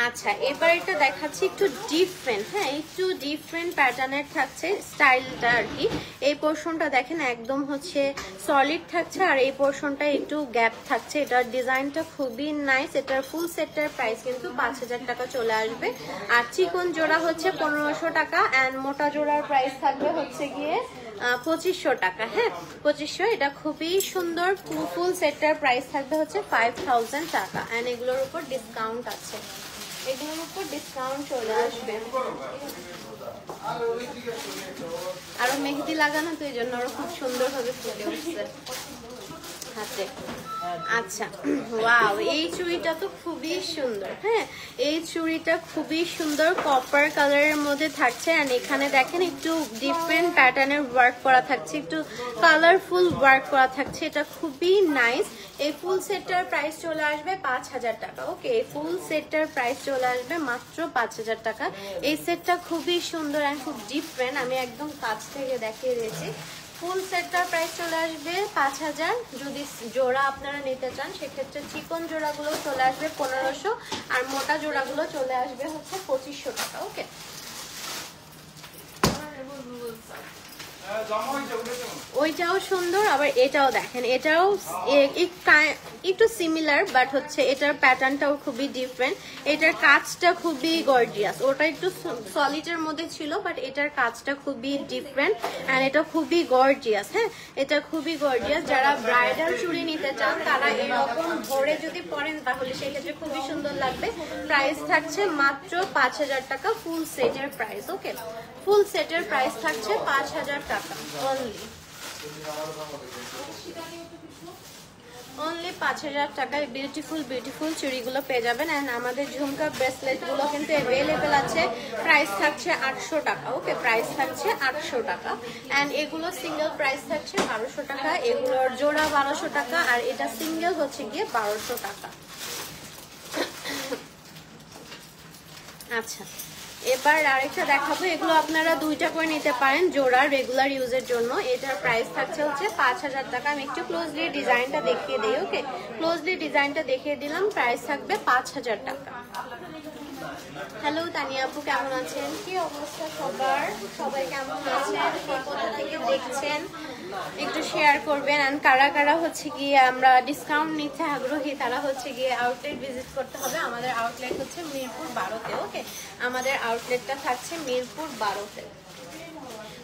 আচ্ছা, এবার এটা দেখাচ্ছি একটু ডিফারেন্ট। হ্যাঁ, একটু ডিফারেন্ট প্যাটার্নের থাকছে স্টাইলটা আর কি। এই পোর্শনটা দেখেন একদম হচ্ছে সলিড থাকছে আর এই পোর্শনটা একটু গ্যাপ থাকছে। এটার ডিজাইনটা খুবই নাইস। এটার ফুল সেটটার প্রাইস কিন্তু 5000 টাকা চলে আসবে। আর চিকন জোড়া হচ্ছে 1500 টাকা এন্ড মোটা জোড়ার প্রাইস থাকবে হচ্ছে গিয়ে 2500 টাকা। হ্যাঁ, 2500। এটা খুবই সুন্দর। ফুল সেটটার প্রাইস থাকবে হচ্ছে 5000 টাকা এন্ড এগুলোর উপর ডিসকাউন্ট আছে, এগুলোর উপর ডিসকাউন্ট চলে আসবে। আরো মেহেদি লাগানো তো এই জন্য আরো খুব সুন্দর ভাবে ফুটে উঠছে হাতে। আচ্ছা, ওয়াও, এই চুড়িটা তো খুবই সুন্দর। হ্যাঁ, এই চুড়িটা খুবই সুন্দর, কপার কালারের মধ্যে থাকছে আর এখানে দেখেন একটু ডিফারেন্ট প্যাটার্নের ওয়ার্ক করা থাকছে, একটু কালারফুল ওয়ার্ক করা থাকছে। এটা খুবই নাইস। এই ফুল সেটটার প্রাইস চলে আসবে 5000 টাকা। ওকে, এই ফুল সেটটার প্রাইস চলে আসবে মাত্র 5000 টাকা। এই সেটটা খুবই সুন্দর আর খুব ডিফারেন্ট। আমি একদম কাছ থেকে দেখিয়ে দিয়েছি। ফুল সেটটার প্রাইস চলে আসবে 5000। যদি জোড়া আপনারা নিতে চান সেক্ষেত্রে চিকন জোড়াগুলো চলে আসবে 1500 আর মোটা জোড়াগুলো চলে আসবে হচ্ছে 2500 টাকা। ওকে, ওইটাও সুন্দর, আবার এটাও দেখেন, এটাও একটু সিমিলার বাট হচ্ছে এটার প্যাটার্নটাও খুবই ডিফারেন্ট। এটার কাজটা খুবই গর্জিয়াস। ওটা একটু সলিডের মধ্যে ছিল বাট এটার কাজটা খুবই ডিফারেন্ট এন্ড এটা খুবই গর্জিয়াস। হ্যাঁ, এটা খুবই গর্জিয়াস। যারা ব্রাইডাল চুড়ি নিতে চান তারা এরকম ভরে যদি পরেন তাহলে সেক্ষেত্রে খুবই সুন্দর লাগবে। প্রাইস থাকছে মাত্র 5000 টাকা ফুল সেটের প্রাইস। ওকে, ফুল সেটের প্রাইস থাকছে 5000 টাকা অনলি। অনলি 5000 টাকায় বিউটিফুল চুড়িগুলো পেয়ে যাবেন। অ্যান্ড আমাদের ঝুমকা ব্রেসলেটগুলো কিন্তু অ্যাভেলেবেল আছে, প্রাইস থাকছে 800 টাকা। ওকে, প্রাইস থাকছে 800 টাকা। অ্যান্ড এগুলো সিঙ্গেল প্রাইস থাকছে 1200 টাকা, এগুলোর জোড়া 1200 টাকা, আর এটা সিঙ্গেল হচ্ছে গিয়ে 1200 টাকা। আচ্ছা, এবার আরেকটা দেখাবো, এগুলো আপনারা 2টা করে নিতে পারেন জোড়া রেগুলার ইউজের জন্য। এটার প্রাইস থাকছে হচ্ছে 5000 টাকা। আমি একটু ক্লোজলি ডিজাইনটা দেখিয়ে দিই। ওকে, ক্লোজলি ডিজাইনটা দেখিয়ে দিলাম, প্রাইস থাকবে 5000 টাকা। হ্যালো তানিয়া আপু, কেমন আছেন? কি অবস্থা সবার? সবাই কেমন আছেন? কে কোথা থেকে দেখছেন একটু শেয়ার করবেন। এন্ড কারা কারা হচ্ছে গিয়ে আমরা ডিসকাউন্ট নিতে আগ্রহী, তারা হচ্ছে গিয়ে আউটলেট ভিজিট করতে হবে। আমাদের আউটলেট হচ্ছে মিরপুর 12-তে। ওকে, আমাদের আউটলেটটা থাকছে মিরপুর 12-তে।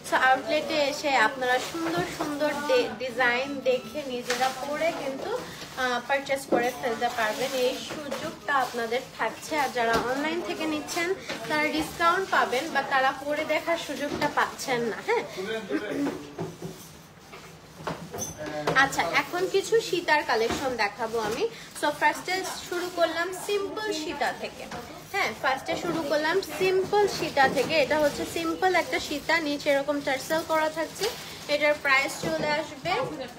সো আউটলেটে এসে আপনারা সুন্দর সুন্দর ডিজাইন দেখে নিজেরা পরে কিন্তু পারচেস করে ফেলতে পারবেন। এই সুযোগটা আপনাদের থাকছে। আর যারা অনলাইন থেকে নিচ্ছেন তারা ডিসকাউন্ট পাবেন, বা তারা পরে দেখার সুযোগটা পাচ্ছেন না। হ্যাঁ, আচ্ছা, এখন কিছু সীতার কালেকশন দেখাবো আমি। সো ফার্স্টে শুরু করলাম সিম্পল সীতা থেকে। হ্যাঁ, ফার্স্টে শুরু করলাম সিম্পল সীতা থেকে। এটা হচ্ছে সিম্পল একটা সীতা, নিচে এরকম টার্সেল করা থাকছে। এটার প্রাইস চলে আসবে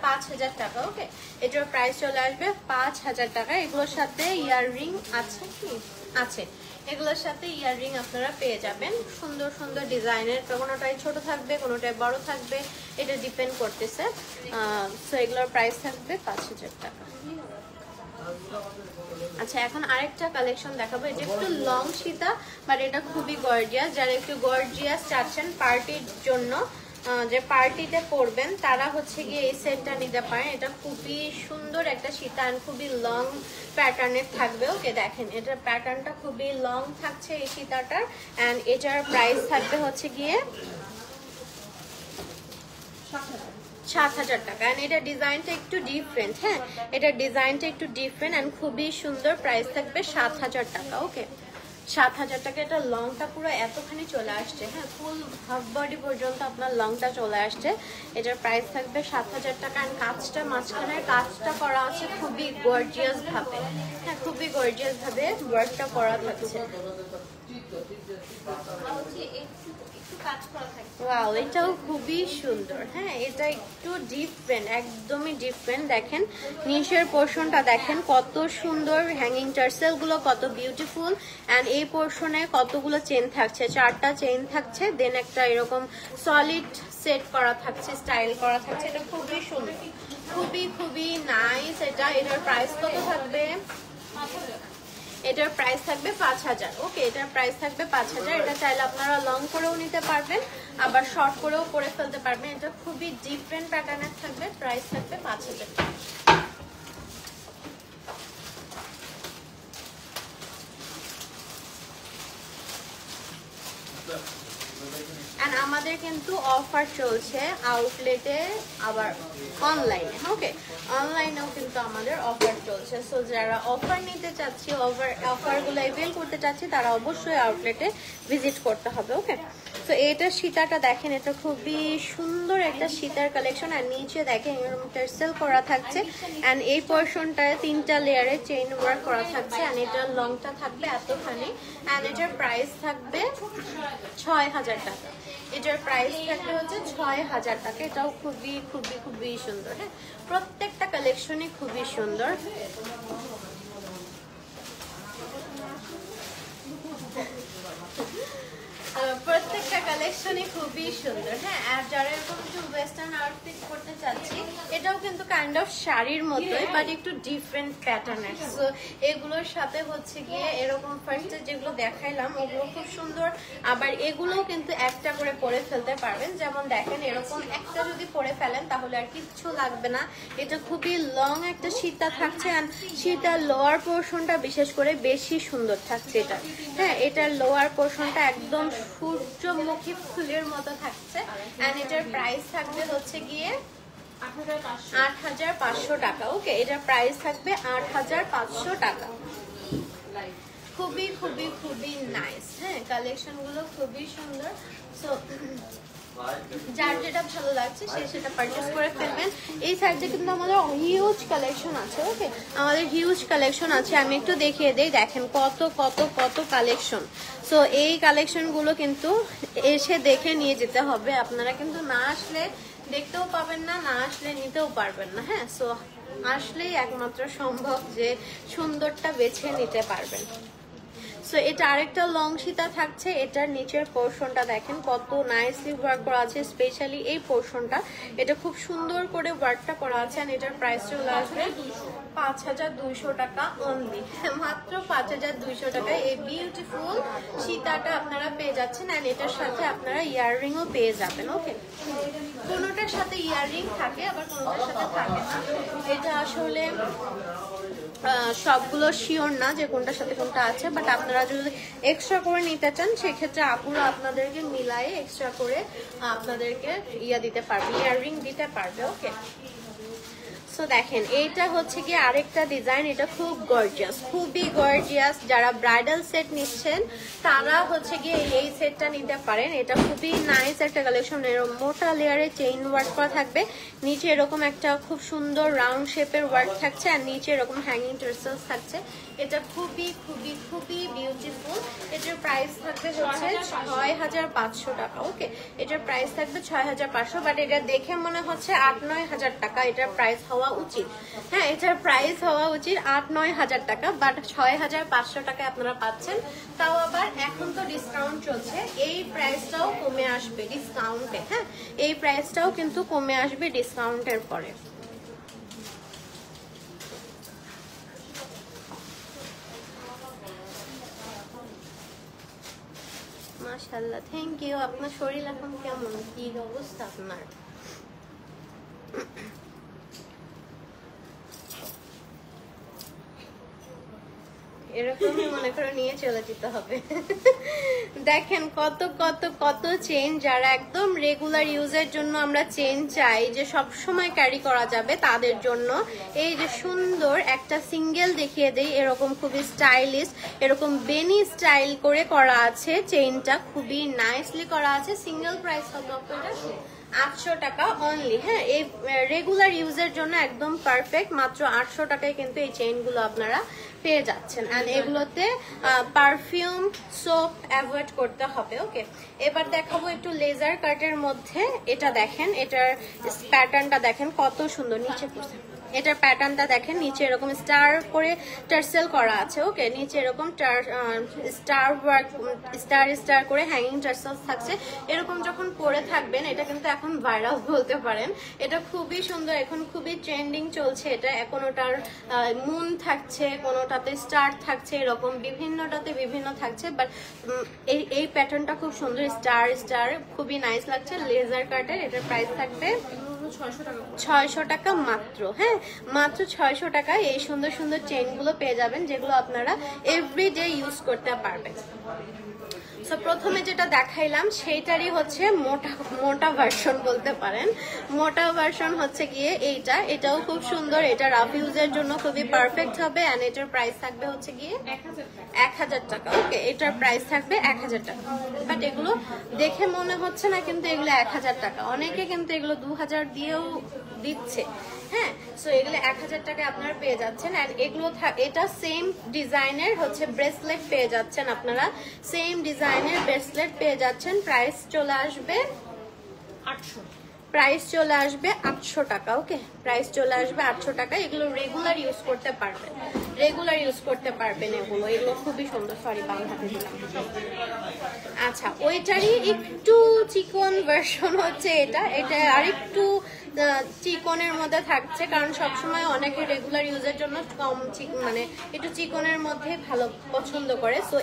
5000 টাকা। ওকে, এটার প্রাইস চলে আসবে 5000 টাকা। এগুলোর সাথে ইয়াররিং আছে কি? আছে। এগুলোর সাথে ইয়াররিং আপনারা পেয়ে যাবেন। সুন্দর সুন্দর ডিজাইনের, কোনোটাই ছোট থাকবে, কোনোটাই বড় থাকবে, এটা ডিপেন্ড করতেছে। সো এগুলোর প্রাইস থাকবে 5000 টাকা। আচ্ছা, এখন আরেকটা কালেকশন দেখাবো। এটা একটু লং সীতা, বাট এটা খুবই গর্জিয়াস। যারা একটু গর্জিয়াস চাচ্ছেন পার্টির জন্য, যে পার্টিতে পরবেন, তারা হচ্ছে গিয়ে এই সেটটা নিতে পারেন। এটা খুবই সুন্দর একটা সীতা, খুবই লং প্যাটার্নের থাকবে। ওকে, দেখেন এটার প্যাটার্নটা খুবই লং থাকছে এই সীতাটার। অ্যান্ড এটার প্রাইস থাকবে হচ্ছে গিয়ে 7000 টাকা। অ্যান্ড এটা ডিজাইনটা একটু ডিফারেন্ট। হ্যাঁ, এটা ডিজাইনটা একটু ডিফারেন্ট অ্যান্ড খুবই সুন্দর। প্রাইস থাকবে 7000 টাকা। ওকে, 7000 টাকা। এটা লংটা পুরো এতখানি চলে আসছে। হ্যাঁ, ফুল হাফ বডি পর্যন্ত আপনার লংটা চলে আসছে। এটার প্রাইস থাকবে 7000 টাকা। অ্যান্ড কাজটা, মাঝখানের কাজটা করা আছে খুবই গর্জিয়াস ভাবে। হ্যাঁ, খুবই গর্জিয়াস ভাবে ওয়ার্কটা করা থাকছে। ওয়াও, এটাও খুবই সুন্দর। হ্যাঁ, এটা একটু ডিফারেন্ট, একদমই ডিফারেন্ট। দেখেন নিচের পোর্শনটা দেখেন কত সুন্দর, হ্যাঙ্গিং টার্সেল গুলো কত বিউটিফুল। এন্ড এই পোর্শনে কতগুলো চেন থাকছে, 4টা চেন থাকছে। দেন একটা এরকম সলিড সেট করা থাকছে, স্টাইল করা থাকছে। এটা খুবই সুন্দর, খুবই খুবই নাইস। এটার প্রাইস কত থাকবে? এটার প্রাইস থাকবে 5000। ওকে, এটার প্রাইস থাকবে 5000। এটা চাইলে আপনারা লং করেও নিতে পারবেন, আবার শর্ট করেও পরে ফেলতে পারবেন। এটা খুবই ডিফারেন্ট প্যাটার্নের থাকবে। প্রাইস থাকবে 5000। এন্ড আমাদের কিন্তু অফার চলছে আউটলেটে, আবার অনলাইনে। ওকে, অনলাইনেও কিন্তু আমাদের অফার চলছে। সো যারা অফার নিতে চাচ্ছি, অফারগুলো অ্যাভেল করতে চাচ্ছি, তারা অবশ্যই আউটলেটে ভিজিট করতে হবে। ওকে, তো এটা সীতাটা দেখেন, এটা খুবই সুন্দর একটা সীতার কালেকশন। আর নিচে দেখেন এরকম টার্সেল করা থাকছে। অ্যান্ড এই পোর্শনটায় 3টা লেয়ারে চেইন ওয়ার্ক করা থাকছে। অ্যান্ড এটার লংটা থাকবে এতখানি। অ্যান্ড এটার প্রাইস থাকবে 6000 টাকা। এটার প্রাইস থাকবে হচ্ছে 6000 টাকা। এটাও খুবই খুবই খুবই সুন্দর। হ্যাঁ, প্রত্যেকটা কালেকশনই খুবই সুন্দর। প্রত্যেকটা কালেকশনই খুবই সুন্দর। হ্যাঁ, আর যারা এরকম একটু ওয়েস্টার্ন আউটফিট করতে চাচ্ছি, এটাও কিন্তু কাইন্ড অফ শাড়ির মতোই, বাট একটু ডিফারেন্ট প্যাটার্নের। সো এগুলোর সাথে হচ্ছে গিয়ে এরকম ফার্স্টে যেগুলো দেখাইলাম ওগুলো খুব সুন্দর। আবার এগুলোও কিন্তু একটা করে পরে ফেলতে পারবেন। যেমন দেখেন এরকম একটা যদি পরে ফেলেন তাহলে আর কিচ্ছু লাগবে না। এটা খুবই লং একটা সীতা থাকছে। আর সীতার লোয়ার পোর্শনটা বিশেষ করে বেশি সুন্দর থাকছে এটা। হ্যাঁ, এটার লোয়ার পোর্শনটা একদম সূর্যমুখী ফুলের মতো থাকছে। এন্ড এটার প্রাইস থাকবে হচ্ছে গিয়ে 8500 টাকা। ওকে, এটার প্রাইস থাকবে 8500 টাকা। খুবই খুবই খুবই নাইস। হ্যাঁ, কালেকশন গুলো খুবই সুন্দর। সো যার যেটা ভালো লাগছে সে সেটা পারচেস করে ফেলবেন। এই সাইডে কিন্তু আমাদের হিউজ কালেকশন আছে। ওকে, আমাদের হিউজ কালেকশন আছে, আমি একটু দেখিয়ে দেই। দেখেন কত কত কত কালেকশন। সো এই কালেকশনগুলো কিন্তু এসে দেখে নিয়ে যেতে হবে। আপনারা কিন্তু না আসলে দেখতেও পাবেন না, না আসলে নিতেও পারবেন না। হ্যাঁ, সো আসলেই একমাত্র সম্ভব যে সুন্দরটা বেছে নিতে পারবেন। সো এটা আরেকটা লং সীতা থাকছে। এটার নিচের পোর্শনটা দেখেন কত নাইসলি ওয়ার্ক করা আছে, স্পেশালি এই পোর্শনটা এটা খুব সুন্দর করে ওয়ার্কটা করা আছে। আর এটার প্রাইস চলে আসবে 5200 টাকা অনলি, মাত্র 5200 টাকায় এই বিউটিফুল সীতাটা আপনারা পেয়ে যাচ্ছেন। অ্যান্ড এটার সাথে আপনারা ইয়াররিংও পেয়ে যাবেন। ওকে, কোনোটার সাথে ইয়াররিং থাকে আবার কোনোটার সাথে থাকে না। এটা আসলে সবগুলো শিওর না যে কোনটার সাথে কোনটা আছে, বাট আপনারা যদি এক্সট্রা করে নিতে চান সেক্ষেত্রে আপুরা আপনাদেরকে মিলায়ে এক্সট্রা করে আপনাদেরকে দিতে পারবে, ইয়াররিং দিতে পারবে। ওকে, সো দেখেন এইটা হচ্ছে কি আরেকটা ডিজাইন। এটা খুব গর্জিয়াস, খুবই গর্জিয়াস। যারা ব্রাইডাল সেট নিচ্ছেন তারা হচ্ছে গিয়ে এই সেটটা নিতে পারেন। এটা খুবই নাইস একটা কালেকশন। এরকম মোটা লেয়ারে চেইন ওয়ার্ক করা থাকবে, নিচে এরকম একটা খুব সুন্দর রাউন্ড শেপের ওয়ার্ক থাকছে, আর নিচে এরকম হ্যাঙ্গিং টার্সেলস থাকছে। এটা খুবই খুবই খুবই বিউটিফুল। এটার প্রাইস থাকবে হচ্ছে 6500 টাকা। ওকে, এটার প্রাইস থাকবে 6500, বাট এটা দেখে মনে হচ্ছে 8-9 হাজার টাকা এটার প্রাইস হওয়া উচিত। হ্যাঁ, এটার প্রাইস হওয়া উচিত 8-9 হাজার টাকা, বাট 6500 টাকায় আপনারা পাচ্ছেন। তাও আবার এখন তো ডিসকাউন্ট চলছে, এই প্রাইসটাও কমে আসবে ডিসকাউন্টে। হ্যাঁ, এই প্রাইসটাও কিন্তু কমে আসবে ডিসকাউন্টের পরে। মাশাআল্লাহ, থ্যাংক ইউ। আপনার শরীর এখন কেমন, কি অবস্থা আপনার? এরকমই মনে করে নিয়ে চলে যেতে হবে। দেখেন কত কত কত চেইন। যারা একদম রেগুলার ইউজের জন্য আমরা চেইন চাই যে সব সময় ক্যারি করা যাবে, তাদের জন্য এই যে সুন্দর একটা সিঙ্গেল দেখিয়ে দেই। এরকম খুবই স্টাইলিশ, এরকম বেনি স্টাইল করে করা আছে। চেইনটা খুবই নাইসলি করা আছে। সিঙ্গেল প্রাইস কত আপনাদের? 800 টাকা অনলি। হ্যাঁ, এই রেগুলার ইউজের জন্য একদম পারফেক্ট। মাত্র 800 টাকায় কিন্তু এই চেইনগুলো আপনারা পেয়ে যাচ্ছেন। অ্যান্ড এগুলোতে পারফিউম, সোপ অ্যাভয়েড করতে হবে। ওকে, এবার দেখাবো একটু লেজার কাটের মধ্যে। এটা দেখেন, এটার প্যাটার্নটা দেখেন কত সুন্দর। নিচে পড়ছে, এটার প্যাটার্নটা দেখেন, নিচে এরকম স্টার করে টার্সেল করা আছে। ওকে, নিচে এরকম স্টার ওয়ার্ক, স্টার স্টার করে হ্যাঙ্গিং টার্সেলস থাকছে। এরকম যখন পরে থাকবেন, এটা কিন্তু এখন ভাইরাল বলতে পারেন। এটা খুবই সুন্দর, এখন খুবই ট্রেন্ডিং চলছে এটা। কোনোটার মুন থাকছে, কোনোটাতে স্টার থাকছে, এরকম বিভিন্নটাতে বিভিন্ন থাকছে। বাট এই প্যাটার্নটা খুব সুন্দর, স্টার স্টার, খুবই নাইস লাগছে। লেজার কাটের এটার প্রাইস থাকবে 600 টাকা মাত্র। হ্যাঁ, মাত্র 600 টাকায় এই সুন্দর সুন্দর চেইনগুলো পেয়ে যাবেন, যেগুলো আপনারা এভরিডে ইউজ করতে পারবেন। সো প্রথমে যেটা দেখাইলাম সেইটারই হচ্ছে মোটা ভার্সন বলতে পারেন। মোটা ভার্সন হচ্ছে গিয়ে এইটা। এটাও খুব সুন্দর, এটা রাফ ইউজের জন্য খুবই পারফেক্ট হবে। এন্ড এটার প্রাইস থাকবে হচ্ছে গিয়ে 1000 টাকা। ওকে, এটার প্রাইস থাকবে 1000 টাকা। বাট এগুলো দেখে মনে হচ্ছে না, কিন্তু এগুলো 1000 টাকা। অনেকে কিন্তু এগুলো 2000 দিয়েও দিচ্ছে। হ্যাঁ, সো এগুলো 1000 টাকায় আপনারা পেয়ে যাচ্ছেন। এন্ড এগুলো এটা সেম ডিজাইনের হচ্ছে ব্রেসলেট পেয়ে যাচ্ছেন আপনারা, সেম ডিজাইনের ব্রেসলেট পেয়ে যাচ্ছেন। প্রাইস চলে আসবে 800, প্রাইস চলে আসবে 800 টাকা। ওকে, প্রাইস চলে আসবে 800 টাকা। এগুলো রেগুলার ইউজ করতে পারবেন, রেগুলার ইউজ করতে পারবেন এগুলো। এগুলো খুবই সুন্দর। সরি, বাম হাতে দিলাম। আচ্ছা, ওইটারই একটু চিকন ভার্সন হচ্ছে এটা। এটা আরেকটু চিকনের মধ্যে থাকছে, কারণ সবসময় অনেকে রেগুলার ইউজের জন্য কম মানে একটু চিকনের মধ্যে ভালো পছন্দ করে। সো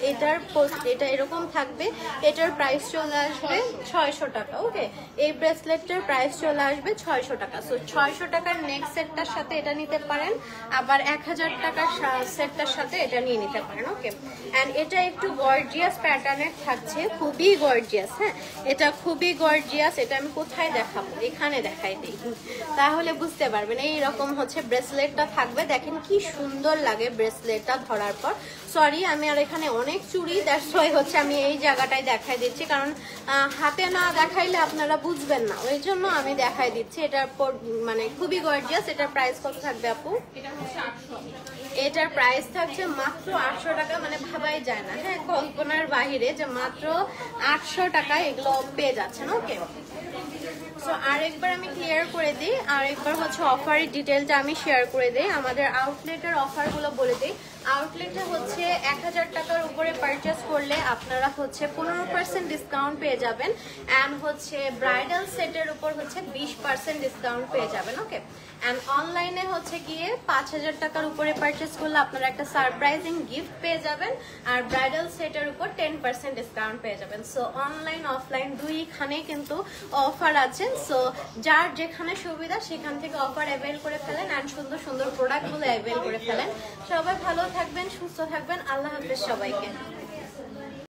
এটা এরকম থাকবে। এটার প্রাইস চলে আসবে 600 টাকা। ওকে, এই ব্রেসলেটটার প্রাইস চলে আসবে 600 টাকা। সো 600 টাকার নেক্সট সেটটার সাথে এটা নিতে পারেন, আবার 1000 টাকার সেটটার সাথে এটা নিয়ে নিতে পারেন। ওকে, এন্ড এটা একটু গর্জিয়াস প্যাটার্নের থাকছে, খুবই গর্জিয়াস। হ্যাঁ, এটা খুবই গর্জিয়াস। এটা আমি কোথায় দেখাবো? এখানে দেখাই দিই। তাহলে বুঝতে পারবেন। এইরকম হচ্ছে ব্রেসলেটটা থাকবে, দেখেন কি সুন্দর লাগে ব্রেসলেটটা ধরার পর। সরি আমি আর এখানে অনেক চুড়ি, দ্যাটস ওয়াই হচ্ছে আমি এই জায়গাটায় দেখাই দিচ্ছি, কারণ হাতে না দেখাইলে আপনারা বুঝবেন না, ওই জন্য আমি দেখাই দিচ্ছি। এটার মানে খুবই গর্জিয়াস। এটার প্রাইস কত থাকবে আপু? এটা হচ্ছে 800। এটার প্রাইস থাকছে মাত্র 800 টাকা, মানে ভাবাই যায় না, হ্যাঁ কল্পনার বাহিরে যে মাত্র 800 টাকায় এগুলো পেয়ে যাচ্ছেন। ওকে, সো আরেকবার আমি ক্লিয়ার করে দিই, আরেকবার হচ্ছে অফারের ডিটেলটা আমি শেয়ার করে দিই। আমাদের আউটলেটের অফারগুলো বলে দিই। আউটলেটে হচ্ছে 1000 টাকার উপরে পারচেস করলে আপনারা হচ্ছে 15% ডিসকাউন্ট পেয়ে যাবেন, অ্যান্ড হচ্ছে ব্রাইডাল সেটের উপর হচ্ছে 20% ডিসকাউন্ট পেয়ে যাবেন। ওকে, অ্যান্ড অনলাইনে হচ্ছে গিয়ে 5000 টাকার উপরে পারচেস করলে আপনারা একটা সারপ্রাইজিং গিফট পেয়ে যাবেন, আর ব্রাইডাল সেটের উপর 10% ডিসকাউন্ট পেয়ে যাবেন। সো অনলাইন অফলাইন দুইখানেই কিন্তু অফার আছে। সো যার যেখানে সুবিধা সেখান থেকে অফার অ্যাভেল করে ফেলেন, অ্যান্ড সুন্দর সুন্দর প্রোডাক্টগুলো অ্যাভেল করে ফেলেন। সবাই ভালো থাকবেন, সুস্থ থাকবেন, আল্লাহ হাফেজ সবাইকে।